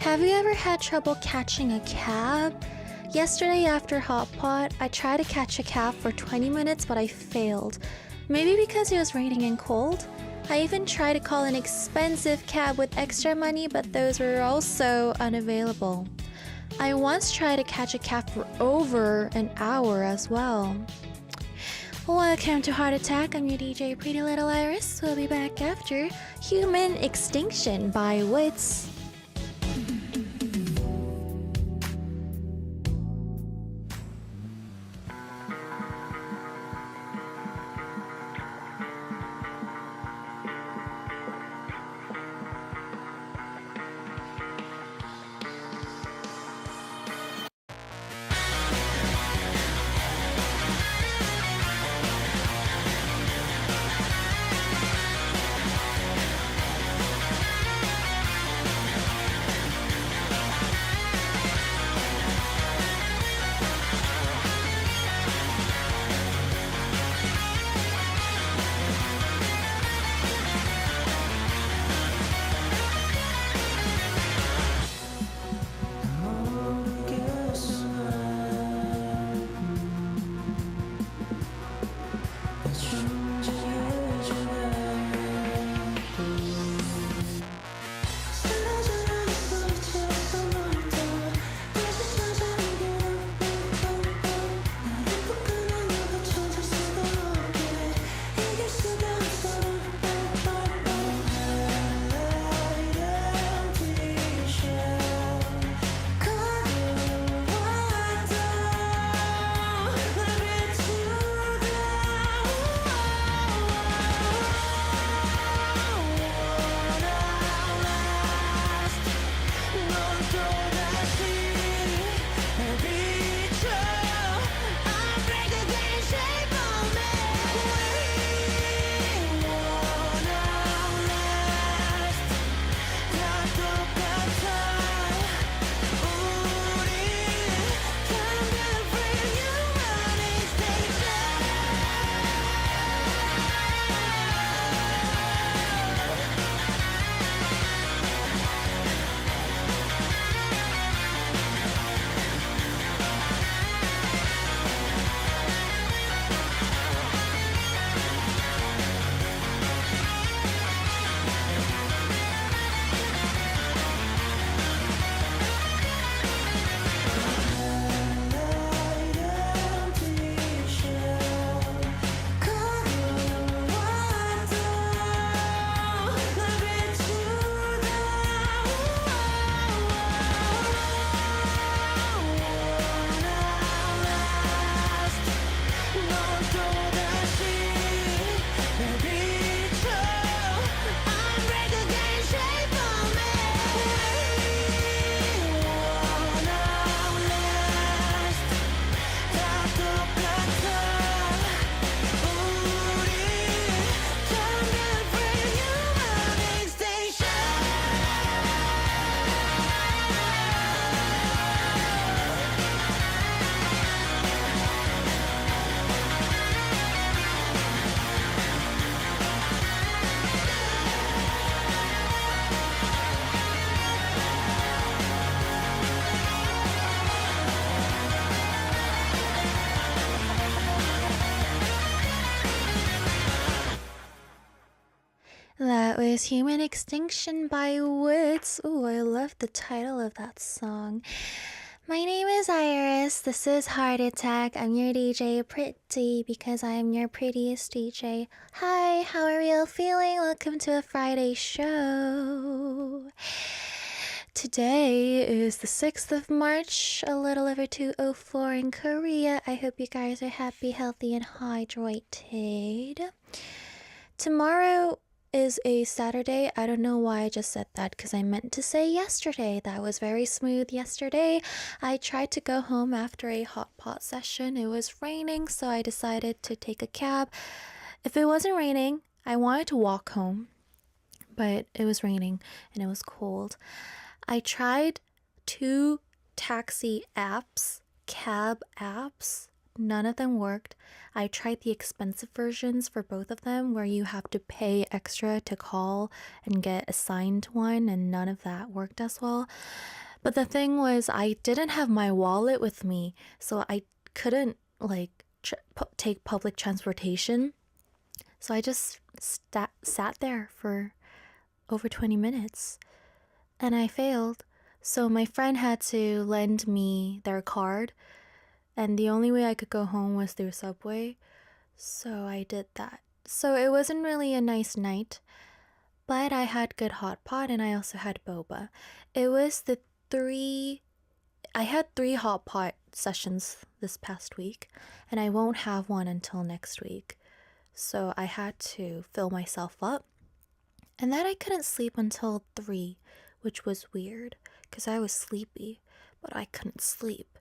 Have you ever had trouble catching a cab? Yesterday after Hot Pot, I tried to catch a cab for 20 minutes but I failed. Maybe because it was raining and cold? I even tried to call an expensive cab with extra money but those were also unavailable. I once tried to catch a cab for over an hour as well. Welcome to Heart Attack. I'm your DJ Pretty Little Iris. We'll be back after Human Extinction by Wits. That was Human Extinction by Wits. Ooh, I love the title of that song. My name is Iris. This is Heart Attack. I'm your DJ Pretty because I am your prettiest DJ. Hi, how are you all feeling? Welcome to a Friday show. Today is the 6th of March, a little over 2:04 in Korea. I hope you guys are happy, healthy, and hydrated. Tomorrow is a Saturday. I don't know why I just said that because I meant to say yesterday. That was very smooth yesterday. I tried to go home after a hot pot session. It was raining, so I decided to take a cab. If it wasn't raining, I wanted to walk home, but it was raining and it was cold. I tried 2 taxi apps, cab apps, None of them worked. I tried the expensive versions for both of them where you have to pay extra to call and get assigned one, and none of that worked as well. But the thing was, I didn't have my wallet with me, so I couldn't take public transportation. So I just sat there for over 20 minutes and I failed. So my friend had to lend me their card, and the only way I could go home was through Subway. So I did that. So it wasn't really a nice night, but I had good hot pot and I also had boba. It was I had 3 hot pot sessions this past week, and I won't have one until next week. So I had to fill myself up. And then I couldn't sleep until 3, which was weird because I was sleepy, but I couldn't sleep.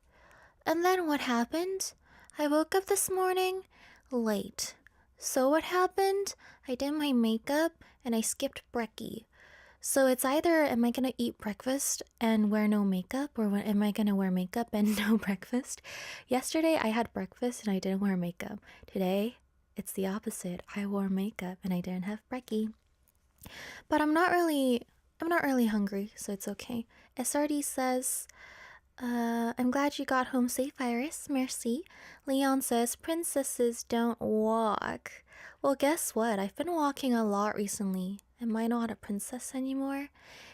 And then what happened? I woke up this morning late. So what happened? I did my makeup and I skipped brekkie. So it's either am I gonna eat breakfast and wear no makeup, or am I gonna wear makeup and no breakfast? Yesterday I had breakfast and I didn't wear makeup. Today it's the opposite. I wore makeup and I didn't have brekkie. But I'm not really hungry, so it's okay. SRD says, I'm glad you got home safe, Iris. Merci. Leon says, princesses don't walk. Well, guess what? I've been walking a lot recently. Am I not a princess anymore?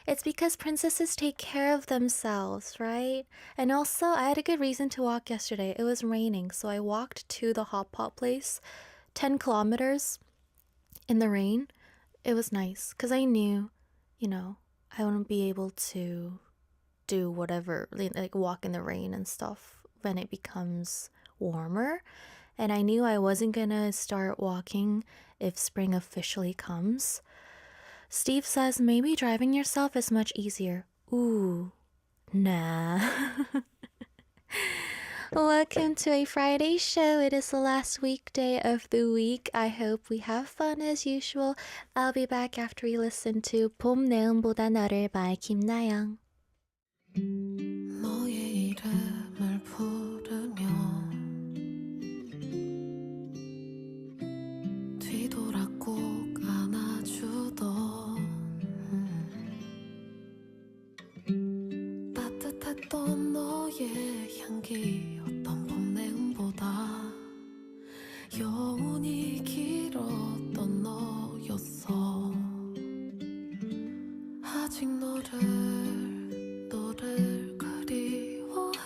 It's because princesses take care of themselves, right? And also, I had a good reason to walk yesterday. It was raining, so I walked to the hot pot place 10 kilometers in the rain. It was nice because I knew, I wouldn't be able to do whatever, like walk in the rain and stuff when it becomes warmer. And I knew I wasn't gonna start walking if spring officially comes. Steve says maybe driving yourself is much easier. Ooh, nah. Welcome to a Friday show. It is the last weekday of the week. I hope we have fun as usual. I'll be back after we listen to 봄 내음보다 너를 by 김나영. 너의 이름을 부르며 뒤돌아 꼭 안아주던 따뜻했던 너의 향기 어떤 봄 내음보다 여운이 길었던 너였어. 아직 너를 그리워해.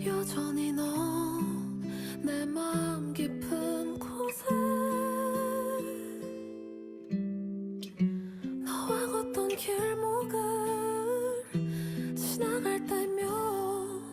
여전히 넌 내 마음 깊은 곳에 너와 걷던 길목을 지나갈 때면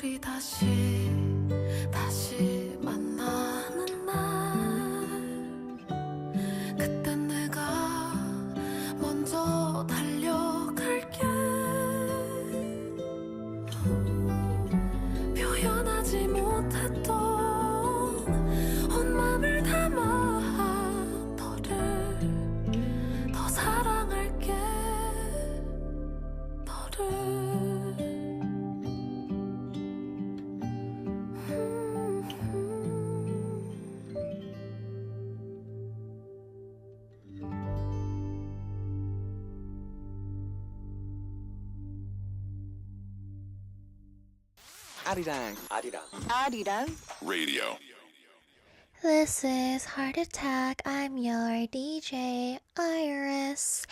우리 다시 만나는 날 그땐 내가 먼저 달려갈게 표현하지 못했던 온 맘을 담아 너를 더 사랑할게 너를 Arirang Radio. This is Heart Attack. I'm your DJ, Iris.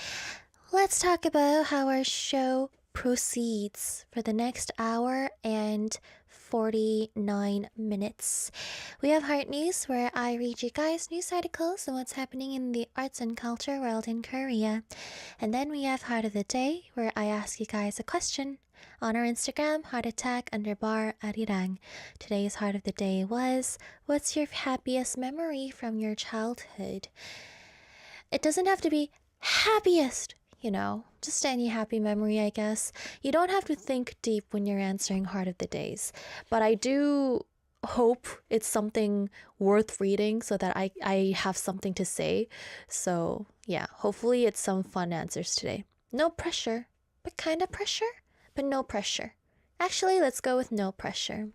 Let's talk about how our show proceeds for the next hour and 49 minutes. We have Heart News, where I read you guys news articles and what's happening in the arts and culture world in Korea. And then we have Heart of the Day, where I ask you guys a question on our Instagram, heartattack_Arirang. Today's Heart of the Day was, what's your happiest memory from your childhood? It doesn't have to be happiest, just any happy memory, I guess. You don't have to think deep when you're answering Heart of the Days. But I do hope it's something worth reading so that I have something to say. So yeah, hopefully it's some fun answers today. No pressure, but kind of pressure, but no pressure. Actually, let's go with no pressure.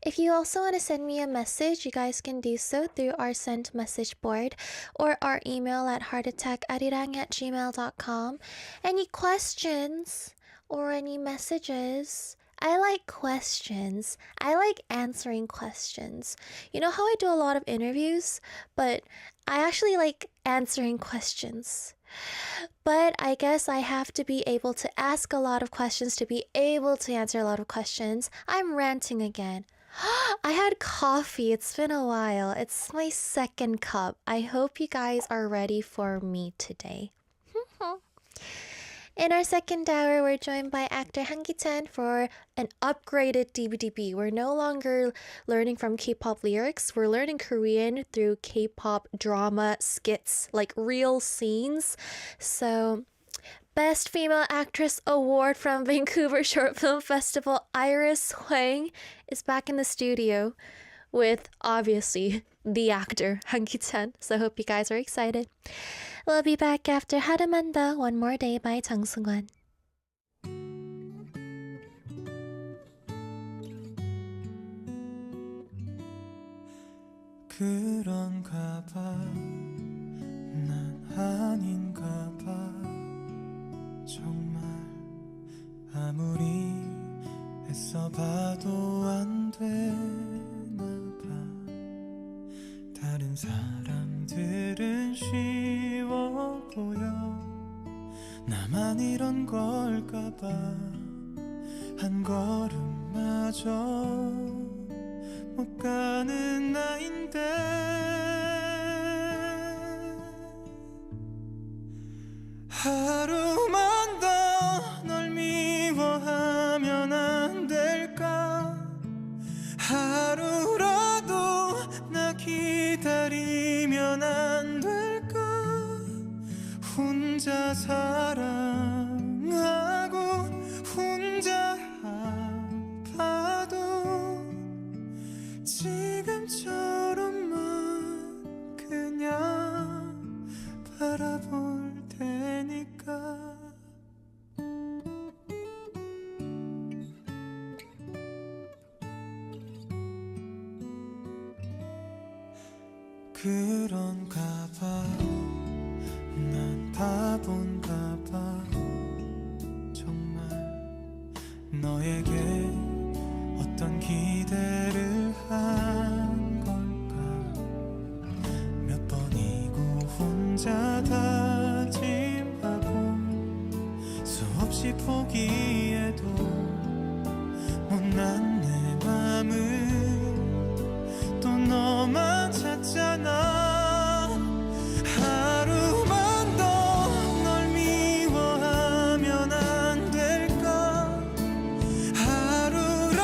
If you also want to send me a message, you guys can do so through our sent message board or our email at heartattackarirang@gmail.com. Any questions or any messages? I like questions. I like answering questions. You know how I do a lot of interviews, but I actually like answering questions. But I guess I have to be able to ask a lot of questions to be able to answer a lot of questions. I'm ranting again. I had coffee. It's been a while. It's my second cup. I hope you guys are ready for me today. In our second hour, we're joined by actor Han Ki-chan for an upgraded DBDB. We're no longer learning from K-pop lyrics. We're learning Korean through K-pop drama skits, like real scenes. So, Best Female Actress Award from Vancouver Short Film Festival, Iris Hwang, is back in the studio with, obviously, the actor Han Ki-chan. So I hope you guys are excited. We'll be back after 하루만 One More Day by 정승환. 그런가 봐, 난 아닌가 봐. 정말 아무리 애써봐도 안 되나 봐. 다른 사람들은 쉬워 보여. 나만 이런 걸까 봐. 한 걸음마저 못 가는 나인데 하루만 더 널 미워하면 안 될까. 하루라도 나 기다리면 안 될까. 혼자 사랑하고 혼자 아파도 지금처럼만 그냥 바라볼 테니까. 그런가 봐, 난 바본가 봐. 정말 너에게 어떤 기대를 한 걸까. 몇 번이고 혼자 다짐하고 수없이 포기해도 못난 내 맘을 또 너만 찾잖아. 하루만 더 널 미워하면 안 될까. 하루라도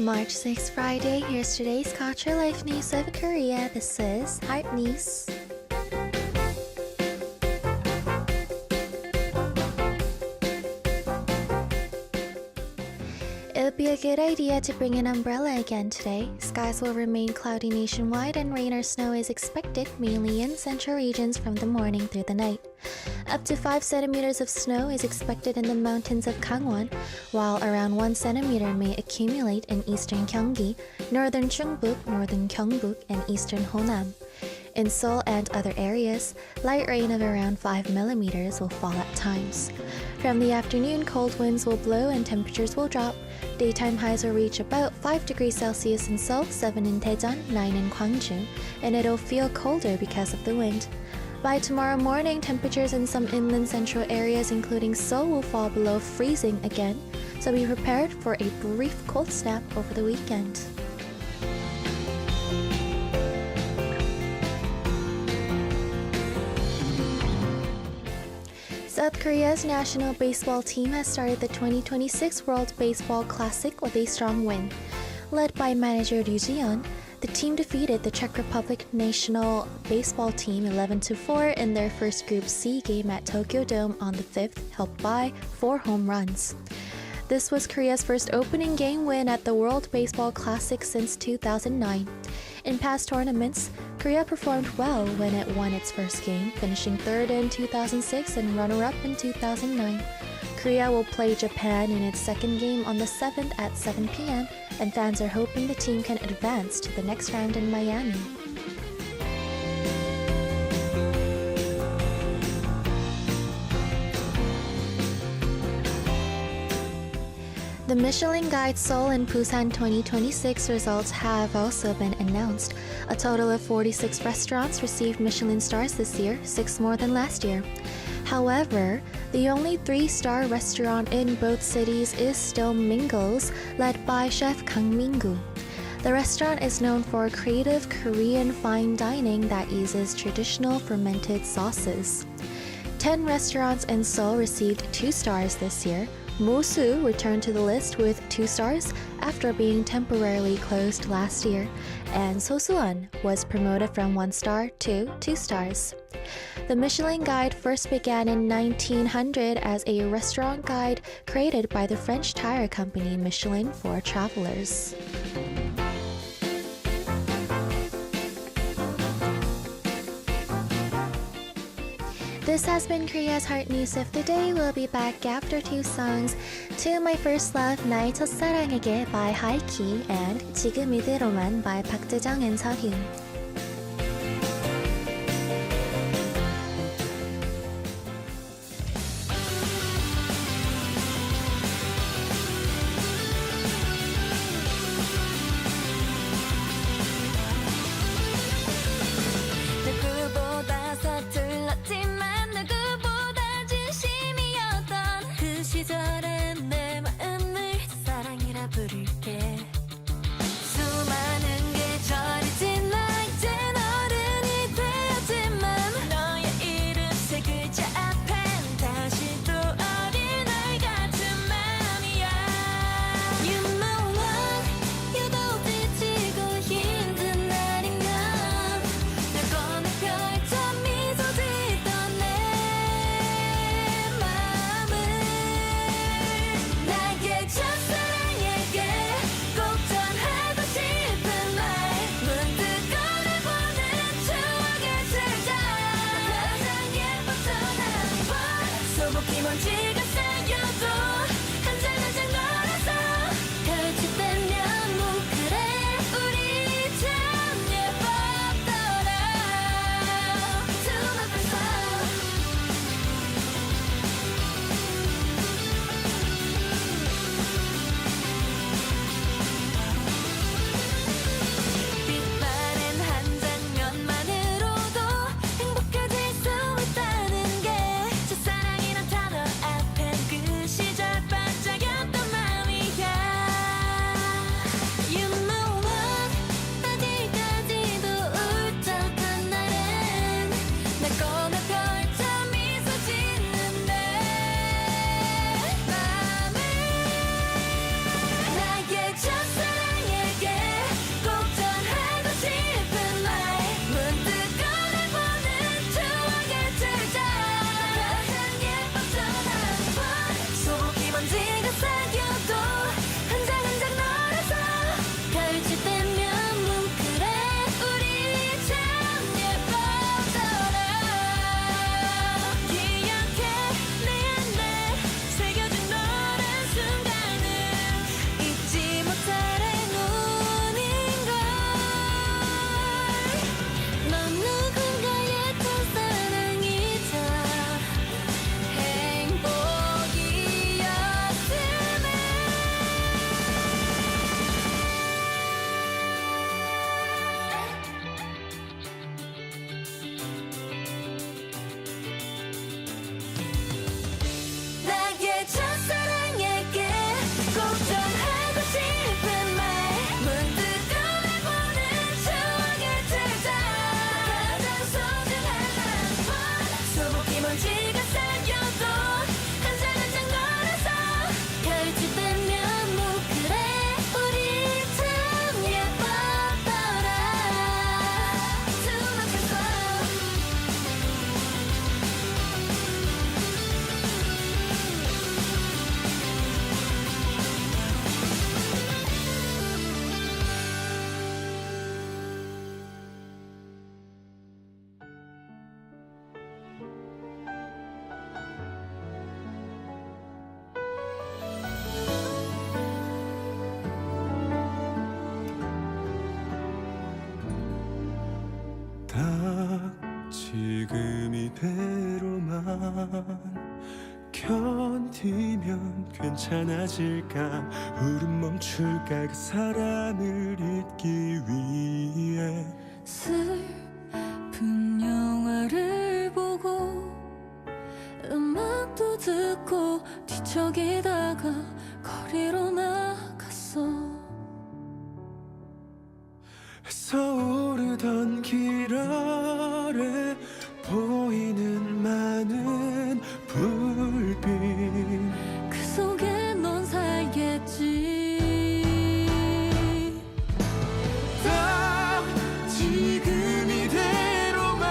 March 6th, Friday. Here's today's culture life news of Korea. This is Heart News. It would be a good idea to bring an umbrella again today. Skies will remain cloudy nationwide and rain or snow is expected, mainly in central regions from the morning through the night. Up to 5 centimeters of snow is expected in the mountains of Gangwon, while around 1 centimeter may accumulate in eastern Gyeonggi, northern Chungbuk, northern Gyeongbuk, and eastern Honam. In Seoul and other areas, light rain of around 5 millimeters will fall at times. From the afternoon, cold winds will blow and temperatures will drop. Daytime highs will reach about 5 degrees Celsius in Seoul, 7 in Daejeon, 9 in Gwangju, and it'll feel colder because of the wind. By tomorrow morning, temperatures in some inland central areas, including Seoul, will fall below freezing again, so be prepared for a brief cold snap over the weekend. South Korea's national baseball team has started the 2026 World Baseball Classic with a strong win. Led by manager Ryu Ji-yeon, the team defeated the Czech Republic national baseball team 11-4 in their first Group C game at Tokyo Dome on the 5th, helped by 4 home runs. This was Korea's first opening game win at the World Baseball Classic since 2009. In past tournaments, Korea performed well when it won its first game, finishing third in 2006 and runner-up in 2009. Korea will play Japan in its second game on the 7th at 7 p.m., and fans are hoping the team can advance to the next round in Miami. The Michelin Guide Seoul and Busan 2026 results have also been announced. A total of 46 restaurants received Michelin stars this year, 6 more than last year. However, the only 3-star restaurant in both cities is still Mingle's, led by chef Kang Min-gu. The restaurant is known for creative Korean fine dining that uses traditional fermented sauces. 10 restaurants in Seoul received 2 stars this year. Mosu returned to the list with 2 stars after being temporarily closed last year, and Sosuan was promoted from 1 star to 2 stars. The Michelin Guide first began in 1900 as a restaurant guide created by the French tire company Michelin for travelers. This has been Korea's Heart News of the Day. We'll be back after 2 songs. To My First Love, 나의 첫사랑에게 by Haiki and 지금 이대로만 by 박재정 and Seohyun. 누구보다 서툴렀지만 누구보다 진심이었던 그 시절의 내 마음을 사랑이라 부를게. 수많은 계절이 지나 이젠 어른이 되었지만 너의 이름 3 글자 앞엔 다시 또 어린아이 같은 맘이야. You know what, 유독 지치고 힘든 날이면 널 꺼내 펼쳐 미소 짓던 내 마음을 나의 첫사랑에게 꼭 전하고 싶은 말 문득 꺼내보는 추억의 책장 가장 예뻤던 한번 소복히 먼지가 쌓여도 한 장 한 장 걸어서 펼쳐대면 뭉클해 우리 참 예뻤더라. To my first love. 빛바랜 한 장면만으로도 행복해질 수 있다는 게 첫사랑이란 단어 앞에 먼지가 쌓여도 한 장 한 장 걸어서 결집되면 뭐 그래 우리 참 예뻤더라 숨 막혔어 딱 지금 이대로만 견디면 괜찮아질까 울음 멈출까 그 사람을 잊기 위해 슬픈 영화를 보고 음악도 듣고 뒤척이다가 거리로 나갔어 서오르던 길 아래 보이는 많은 불빛 그 속에 넌 살겠지 딱 지금 이대로만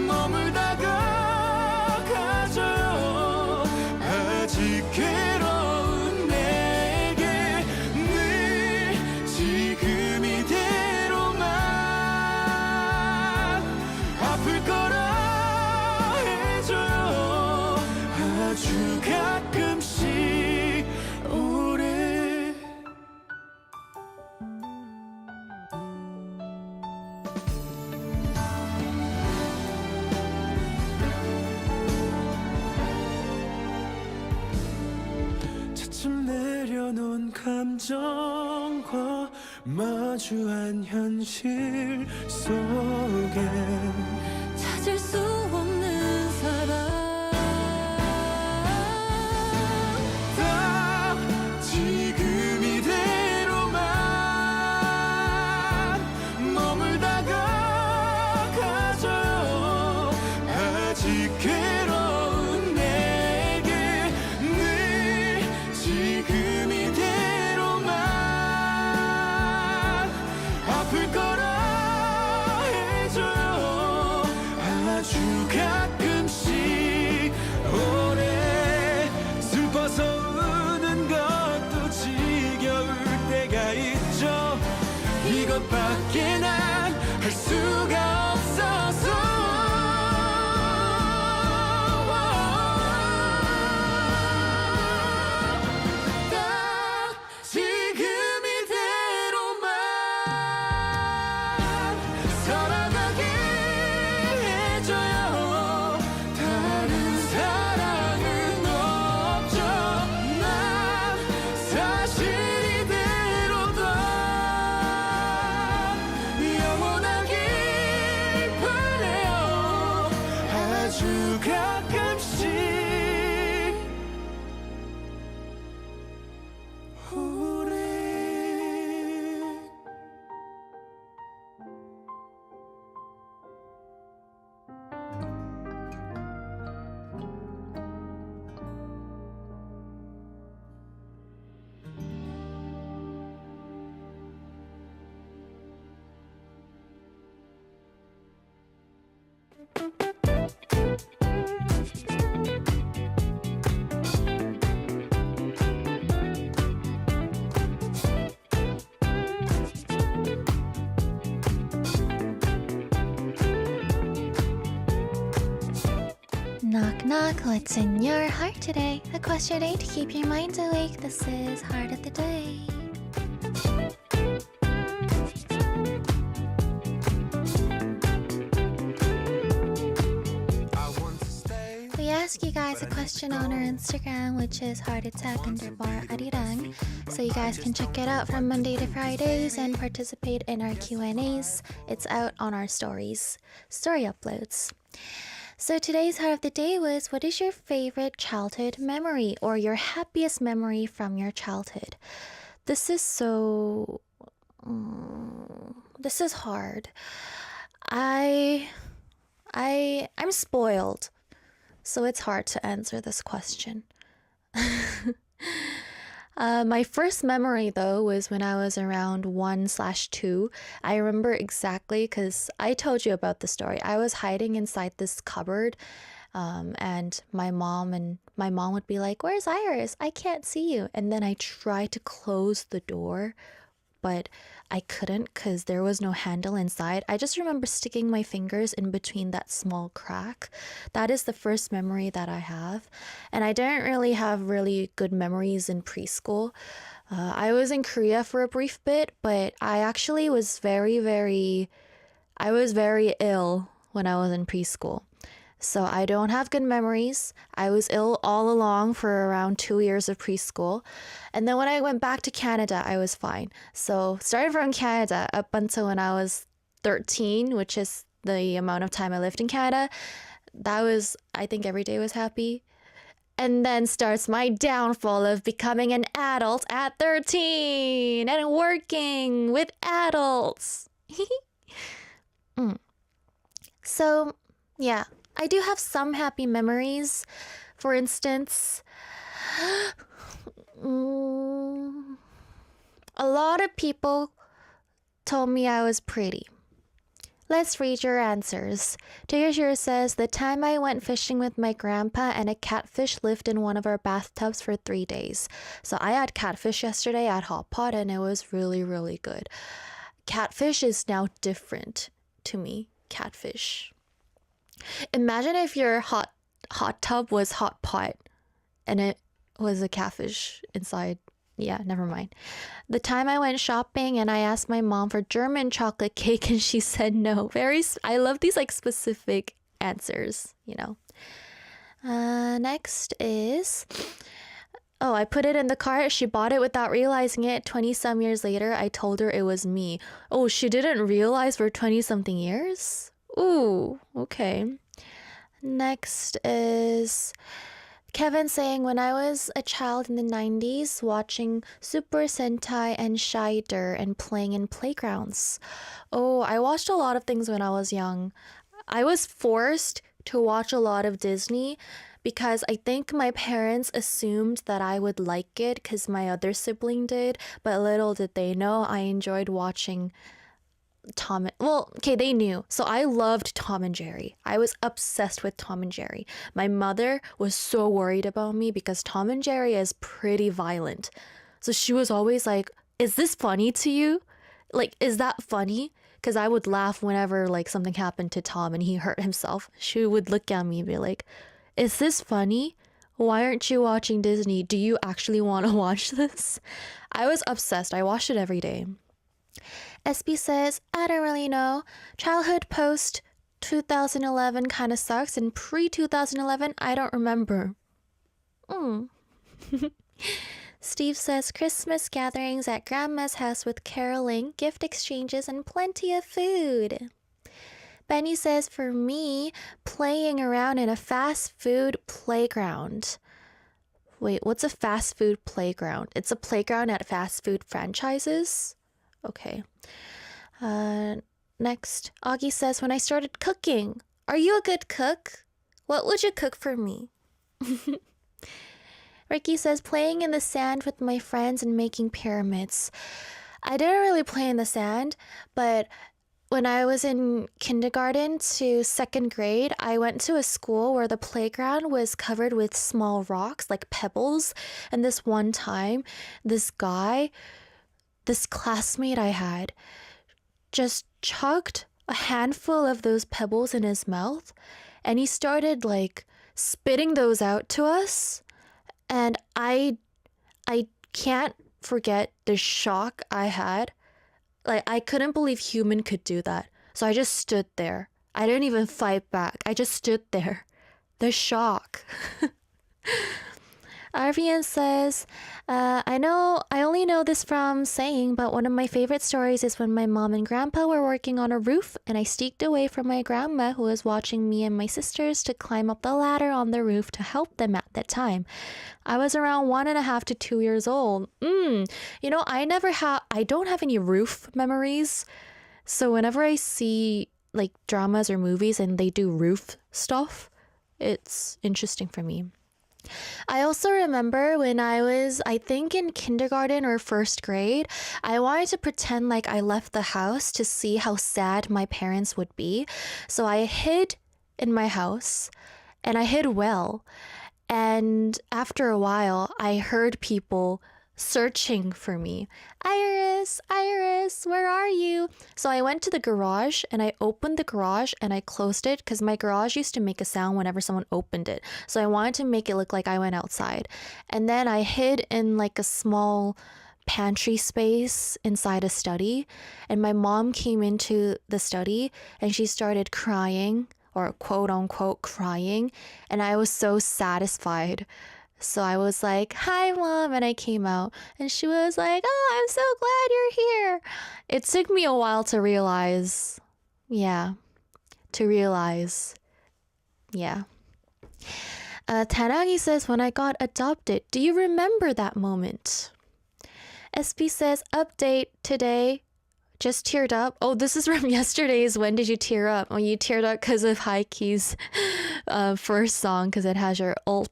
머물다가 가져요 아직 괴로운 내게 늘 지금 이대로만 아플 거라 해줘요 아주 가끔씩 오래 차츰 내려놓은 감정과 마주한 현실 속에 찾을 수 없는 사람 딱 지금 이대로만 머물다가 가져요 아직 괴로운 내게 늘 지금 이대로만 아플 거라 해줘요 아주 가끔씩 오래 슬퍼서 우는 것도 지겨울 때가 있죠 이것밖에 난 할 수가 없어서 딱 지금 이대로만 살아가게 해줘요 다른 사랑은 없죠 난 사실 이대로도 영원하길 바래요 아주 가끔씩 오래 Knock knock, what's in your heart today? A question day to keep your mind awake. This is Heart of the Day. We ask you guys a question on our Instagram, which is heartattack_Arirang, so you guys can check it out from Monday to Fridays and participate in our Q&As. It's out on our story uploads. So today's Heart of the Day was, what is your favorite childhood memory or your happiest memory from your childhood? This is so... this is hard. I I'm spoiled, so it's hard to answer this question. My first memory though was when I was around 1/2. I remember exactly because I told you about the story. I was hiding inside this cupboard, and my mom would be like, "Where's Iris? I can't see you." And then I tried to close the door, but I couldn't because there was no handle inside. I just remember sticking my fingers in between that small crack. That is the first memory that I have. And I didn't really have really good memories in preschool. I was in Korea for a brief bit, but I actually was I was very ill when I was in preschool. So I don't have good memories. I was ill all along for around 2 years of preschool. And then when I went back to Canada, I was fine. So started from Canada up until when I was 13, which is the amount of time I lived in Canada. That was, I think every day was happy. And then starts my downfall of becoming an adult at 13 and working with adults. So, yeah, I do have some happy memories. For instance, a lot of people told me I was pretty. Let's read your answers. Dear says, the time I went fishing with my grandpa and a catfish lived in one of our bathtubs for 3 days. So I had catfish yesterday at Hot Pot and it was really, really good. Catfish is now different to me. Catfish. Imagine if your hot tub was hot pot and it was a catfish inside. Yeah, never mind. The time I went shopping and I asked my mom for German chocolate cake and she said no. I love these like specific answers, you know. Next is, oh, I put it in the cart. She bought it without realizing it. 20 some years later, I told her it was me. Oh, she didn't realize for 20 something years? Ooh, okay. Next is Kevin saying, when I was a child in the 90s, watching Super Sentai and Shider and playing in playgrounds. Oh, I watched a lot of things when I was young. I was forced to watch a lot of Disney because I think my parents assumed that I would like it because my other sibling did, but little did they know I enjoyed watching they knew. So I loved Tom and Jerry. I was obsessed with Tom and Jerry. My mother was so worried about me because Tom and Jerry is pretty violent. So she was always like, is this funny to you? Like, is that funny? Because I would laugh whenever like something happened to Tom and he hurt himself. She would look at me and be like, is this funny? Why aren't you watching Disney? Do you actually want to watch this? I was obsessed. I watched it every day. SB says, I don't really know. Childhood post 2011 kind of sucks, and pre 2011, I don't remember. Steve says, Christmas gatherings at Grandma's house with caroling, gift exchanges, and plenty of food. Benny says, for me, playing around in a fast food playground. Wait, what's a fast food playground? It's a playground at fast food franchises? Okay. Next, Augie says, when I started cooking. Are you a good cook? What would you cook for me? Ricky says, playing in the sand with my friends and making pyramids. I didn't really play in the sand, but when I was in kindergarten to second grade, I went to a school where the playground was covered with small rocks, like pebbles. And this one time, this classmate I had, just chugged a handful of those pebbles in his mouth and he started like spitting those out to us, and I can't forget the shock I had. Like, I couldn't believe human could do that. So I just stood there. I didn't even fight back. I just stood there. The shock. Arvian says, I only know this from saying, but one of my favorite stories is when my mom and grandpa were working on a roof and I sneaked away from my grandma who was watching me and my sisters to climb up the ladder on the roof to help them at that time. I was around 1.5 to 2 years old. I don't have any roof memories. So whenever I see like dramas or movies and they do roof stuff. It's interesting for me. I also remember when I was, I think, in kindergarten or first grade, I wanted to pretend like I left the house to see how sad my parents would be. So I hid in my house and I hid well. And after a while, I heard people searching for me. Iris, Iris, where are you? So I went to the garage and I opened the garage and I closed it because my garage used to make a sound whenever someone opened it. So I wanted to make it look like I went outside. And then I hid in like a small pantry space inside a study. And my mom came into the study and she started crying, or quote unquote crying. And I was so satisfied. So I was like, hi, Mom. And I came out and she was like, oh, I'm so glad you're here. It took me a while to realize. Yeah. Tanagi says, when I got adopted, do you remember that moment? SB says, update today. Just teared up. Oh, this is from yesterday's When Did You Tear Up? Oh, you teared up because of Haiky's first song because it has your ult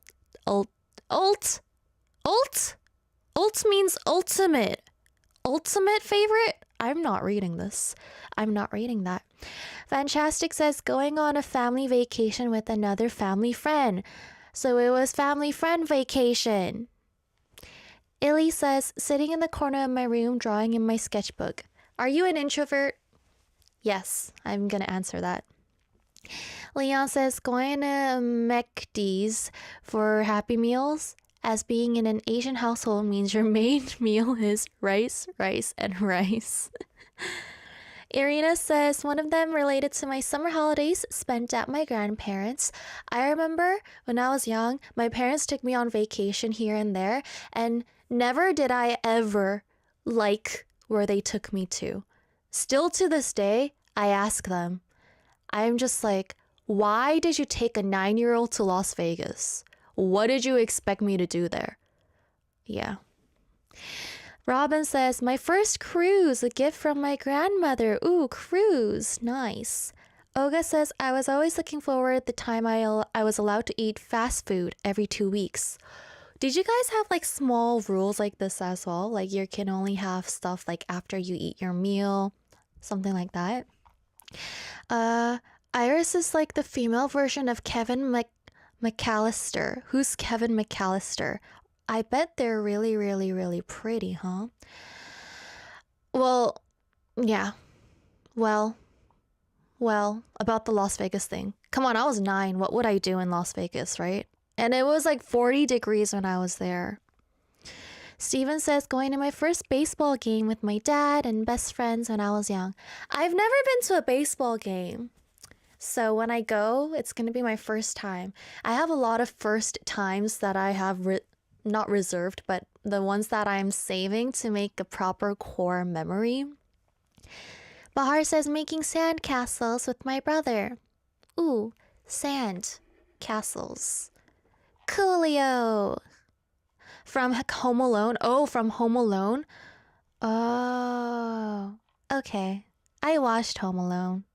means ultimate. Ultimate favorite? I'm not reading this. I'm not reading that. Fantastic says, going on a family vacation with another family friend. So it was family friend vacation. Illy says, sitting in the corner of my room drawing in my sketchbook. Are you an introvert? Yes, I'm gonna answer that. Leon says, going to McD's for Happy Meals, as being in an Asian household means your main meal is rice, rice, and rice. Irina says, one of them related to my summer holidays spent at my grandparents'. I remember when I was young, my parents took me on vacation here and there, and never did I ever like where they took me to. Still to this day, I ask them, I'm just like, why did you take a 9-year-old to Las Vegas? What did you expect me to do there? Yeah. Robin says, my first cruise, a gift from my grandmother. Ooh, cruise. Nice. Olga says, I was always looking forward the time I was allowed to eat fast food every 2 weeks. Did you guys have like small rules like this as well? Like you can only have stuff like after you eat your meal, something like that. Iris is like the female version of Kevin McAllister. Who's Kevin McAllister? I bet they're really, really, really pretty, huh? Well, yeah. Well, about the Las Vegas thing. Come on, I was 9. What would I do in Las Vegas, right? And it was like 40 degrees when I was there. Steven says, going to my first baseball game with my dad and best friends when I was young. I've never been to a baseball game. So when I go, it's going to be my first time. I have a lot of first times that I have not reserved, but the ones that I'm saving to make a proper core memory. Bahar says, making sand castles with my brother. Ooh, sand castles. Coolio. From Home Alone. Oh, from Home Alone. Oh, okay. I watched Home Alone.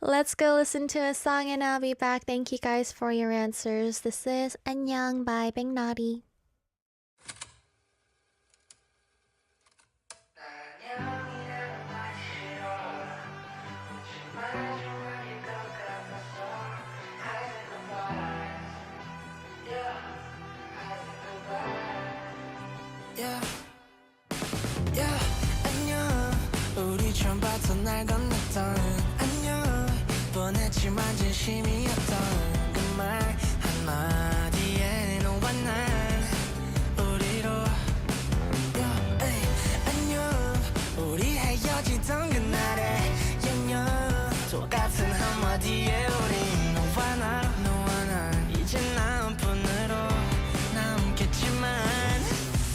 Let's go listen to a song and I'll be back. Thank you guys for your answers. This is Annyeong by Big Naughty. 안녕 우리 처음 봤던 날 건넸던 안녕 뻔했지만 진심이었던 그 말 한마디에 너와 난 우리로 안녕 우리 헤어지던 그날의 영영 똑같은 한마디에 우린 너와 난 이제 나뿐으로 남겠지만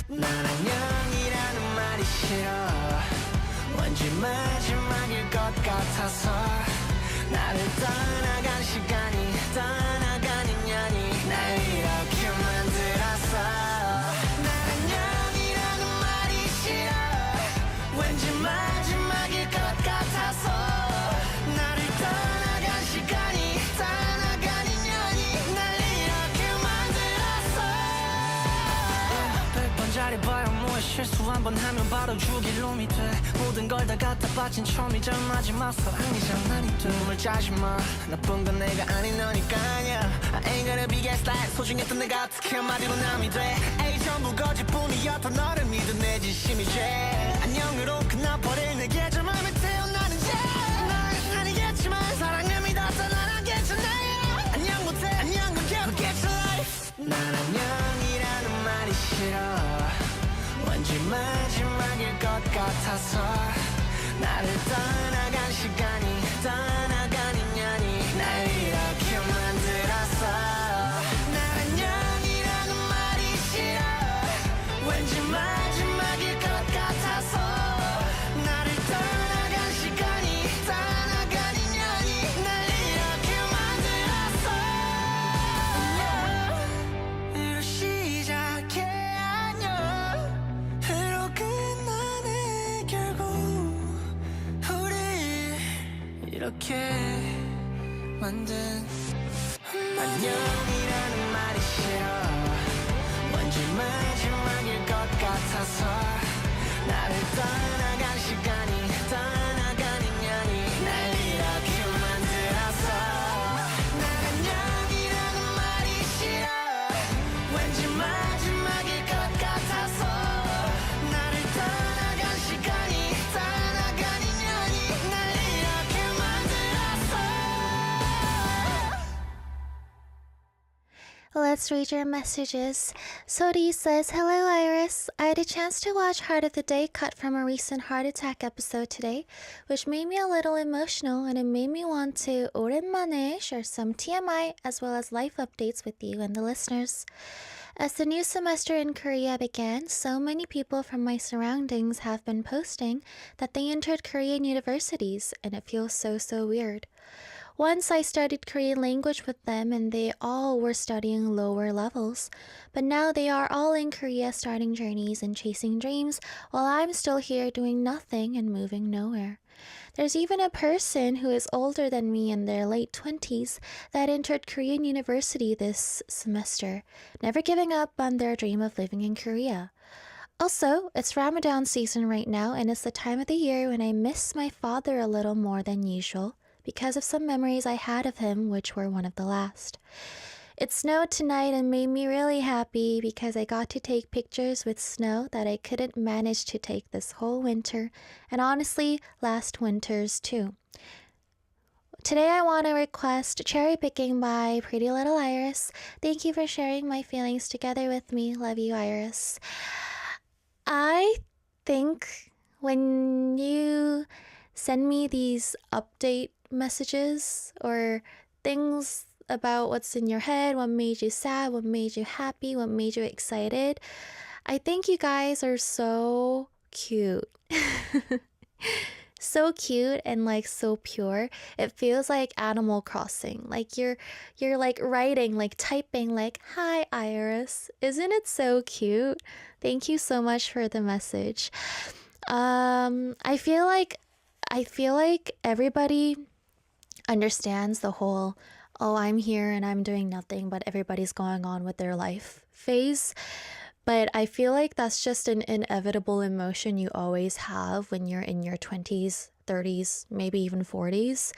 난 안녕이라는 말이 싫어 왠지 마지막일 것 같아서 나를 떠나간 시간이 떠나간 인연이 날 이렇게 만들었어 난 안녕이라는 말이 싫어 왠지 마지막일 것 같아서 번 하면 바로 죽일놈이 돼 모든 걸 다 갖다 바친 처음이자 마지막 사랑이자 날이 돼 눈물 짜지 마 나쁜 건 내가 아닌 너니까 아니야 I ain't gonna be gaslight 소중했던 내가 어떻게 한마디로 남이 돼 에이 전부 거짓뿐이었던 너를 믿은 내 진심이 죄 안녕으로 끝나버릴 내게 저 맘에 태어나는 죄난 아니겠지만 사랑을 믿었던 난 알겠잖아 안녕 못해 안녕 그게 Get your life 난 안녕이라는 말이 싫어 왠지 마지막일 것 같아서 나를 떠나간 시간이 떠나간 인연이 날 이렇게 만들었어 난 안녕이라는 말이 싫어 왠지 마지막일 것 같아서 나를 떠나간 시간이 떠나간 인연이 날 이렇게 만들었어 안녕 시작해 안녕으로 끝나네 결국 우리 이렇게 만든 안녕이라는 말이 싫어 왠지 마지막일 것 같아서 나를 떠나간 시간이 떠나간 인연이 날 이렇게 만들었어 난 안녕이라는 말이 싫어 왠지 마지막일 것 같아서 나를 떠나간 시간이 떠나간 인연이 날 이렇게 만들었어 Let's read your messages. Sodi says, Hello Iris. I had a chance to watch Heart of the Day cut from a recent heart attack episode today, which made me a little emotional and it made me want to 오랜만에 share some TMI as well as life updates with you and the listeners. As the new semester in Korea began, so many people from my surroundings have been posting that they entered Korean universities and it feels so weird. Once I studied Korean language with them and they all were studying lower levels, but now they are all in Korea starting journeys and chasing dreams while I'm still here doing nothing and moving nowhere. There's even a person who is older than me in their late 20s that entered Korean university this semester, never giving up on their dream of living in Korea. Also, it's Ramadan season right now and it's the time of the year when I miss my father a little more than usual, because of some memories I had of him, which were one of the last. It snowed tonight and made me really happy because I got to take pictures with snow that I couldn't manage to take this whole winter, and honestly, last winters too. Today I want to request Cherry Picking by Pretty Little Iris. Thank you for sharing my feelings together with me. Love you, Iris. I think when you send me these update messages or things about what's in your head, what made you sad, what made you happy, what made you excited, I think you guys are so cute. So cute and like so pure. It feels like Animal Crossing. Like you're like writing, like typing, like, "Hi Iris." Isn't it so cute? Thank you so much for the message. I feel like everybody understands the whole, oh, I'm here and I'm doing nothing, but everybody's going on with their life phase. But I feel like that's just an inevitable emotion you always have when you're in your 20s, 30s, maybe even 40s,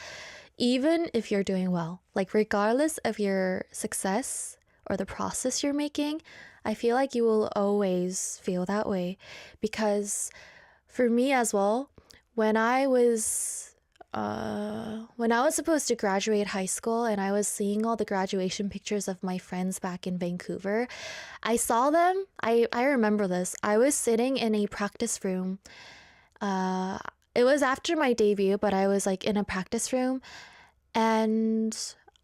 even if you're doing well. Like, regardless of your success or the process you're making, I feel like you will always feel that way. Because for me as well, when I was supposed to graduate high school and I was seeing all the graduation pictures of my friends back in Vancouver, I saw them. I remember this. I was sitting in a practice room. It was after my debut, but I was like in a practice room and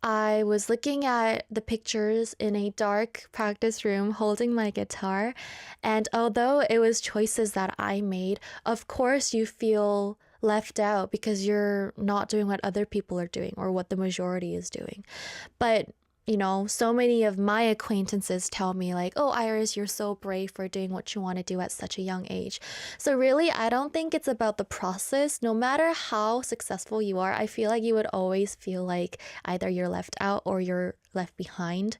I was looking at the pictures in a dark practice room holding my guitar. And although it was choices that I made, of course you feel left out because you're not doing what other people are doing or what the majority is doing. But so many of my acquaintances tell me, like, oh, Iris, you're so brave for doing what you want to do at such a young age. So, really, I don't think it's about the process. No matter how successful you are, I feel like you would always feel like either you're left out or you're left behind.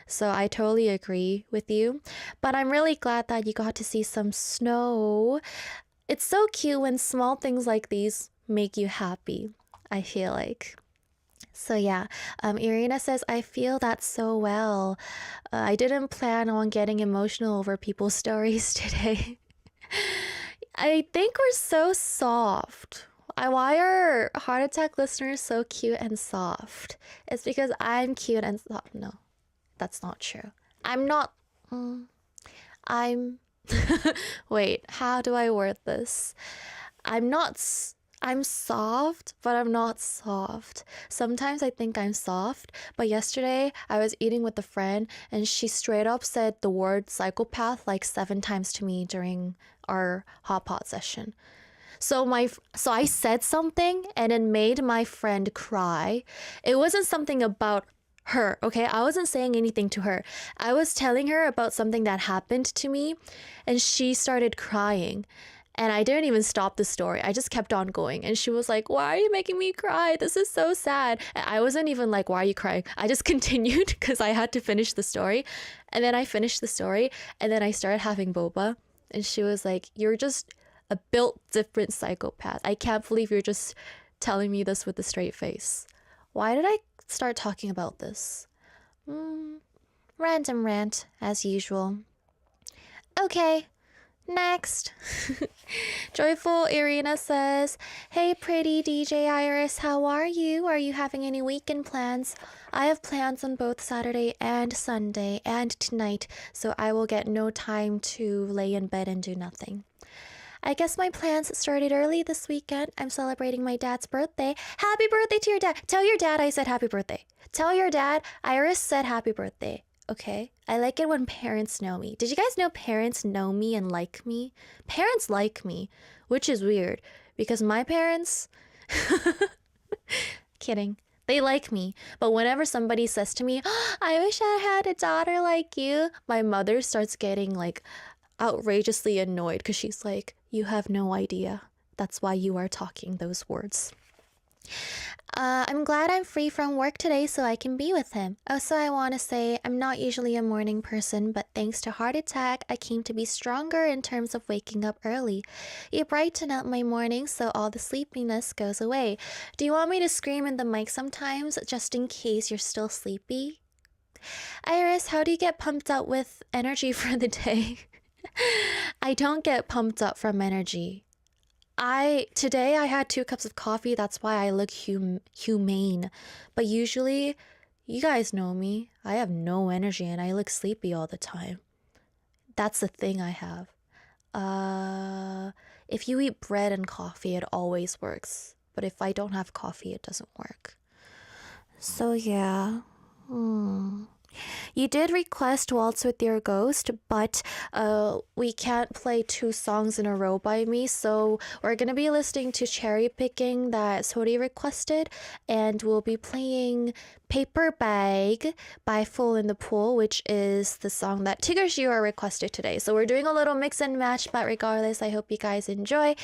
So, I totally agree with you. But I'm really glad that you got to see some snow. It's so cute when small things like these make you happy, I feel like. So yeah, Irina says, I feel that so well. I didn't plan on getting emotional over people's stories today. I think we're so soft. Why are heart attack listeners so cute and soft? It's because I'm cute and soft. No, that's not true. I'm not. I'm. Wait, how do I word this? I'm not. I'm soft, but I'm not soft. Sometimes I think I'm soft, but yesterday I was eating with a friend and she straight up said the word psychopath like 7 times to me during our hot pot session. So I said something and it made my friend cry. It wasn't something about her, okay? I wasn't saying anything to her. I was telling her about something that happened to me and she started crying. And I didn't even stop the story. I just kept on going. And she was like, why are you making me cry? This is so sad. And I wasn't even like, why are you crying? I just continued because I had to finish the story. And then I finished the story. And then I started having boba. And she was like, you're just a built different psychopath. I can't believe you're just telling me this with a straight face. Why did I start talking about this? Random rant, as usual. Okay. Next. Joyful Irina says, hey pretty DJ Iris, how are you? Are you having any weekend plans? I have plans on both Saturday and Sunday and tonight, so I will get no time to lay in bed and do nothing. I guess my plans started early this weekend. I'm celebrating my dad's birthday. Happy birthday to your dad. Tell your dad I said happy birthday. Tell your dad Iris said happy birthday. Okay, I like it when parents know me. Did you guys know parents know me and like me? Parents like me, which is weird because my parents, kidding, they like me. But whenever somebody says to me, oh, I wish I had a daughter like you, my mother starts getting like outrageously annoyed because she's like, you have no idea. That's why you are talking those words. I'm glad I'm free from work today so I can be with him. Also, I want to say I'm not usually a morning person, but thanks to heart attack, I came to be stronger in terms of waking up early. You brighten up my morning so all the sleepiness goes away. Do you want me to scream in the mic sometimes, just in case you're still sleepy? Iris, how do you get pumped up with energy for the day? I don't get pumped up from energy. Today I had 2 cups of coffee, that's why I look humane. But usually, you guys know me, I have no energy and I look sleepy all the time. That's the thing I have. If you eat bread and coffee, it always works. But if I don't have coffee, it doesn't work. So yeah. You did request Waltz with Your Ghost, but we can't play 2 songs in a row by me, so we're gonna be listening to Cherry Picking that Sori requested, and we'll be playing Paper Bag by Full in the Pool, which is the song that Tigger requested today. So we're doing a little mix and match, but regardless, I hope you guys enjoy.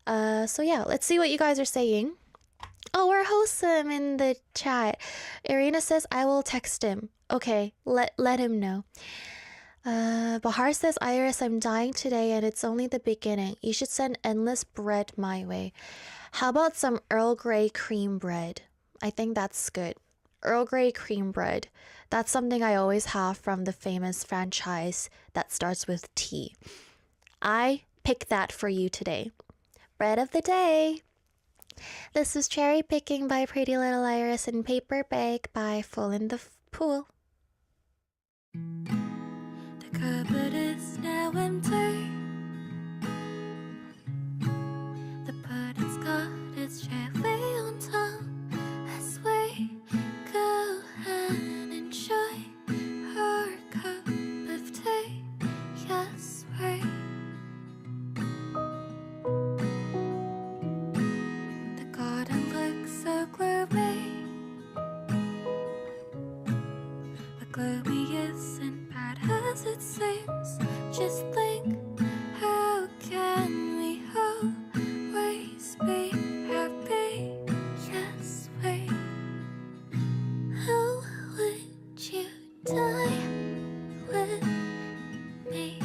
So yeah, let's see what you guys are saying. Oh, we're wholesome in the chat. Irina says, I will text him. Okay, let him know. Bahar says, Iris, I'm dying today and it's only the beginning. You should send endless bread my way. How about some Earl Grey cream bread? I think that's good. Earl Grey cream bread. That's something I always have from the famous franchise that starts with T. I pick that for you today. Bread of the day. This is Cherry Picking by Pretty Little Iris and Paper Bag by Full in the Pool. The cupboard is now empty. The pudding's got its cherry on top. As we go and enjoy our cup of tea. Yes, we. The garden looks so gloomy. gloomy isn't bad as it seems. Just think, how can we always be happy? Yes, we. How would you die with me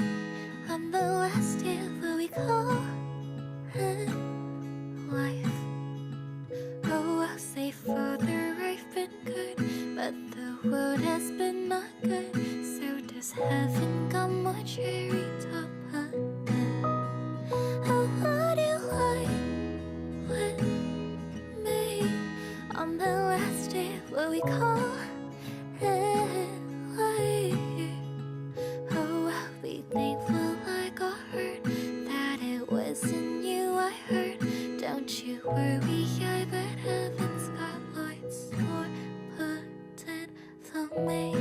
on the last day of what we call it life? Oh, I'll say, Father, I've been good, but the world has been not good. So does heaven got more cherry top on it? How would you lie with me on the last day of what we call it life? Oh, I'll be thankful I got hurt, that it wasn't you I hurt. Don't you worry, I bet heaven's got lights more potent for me.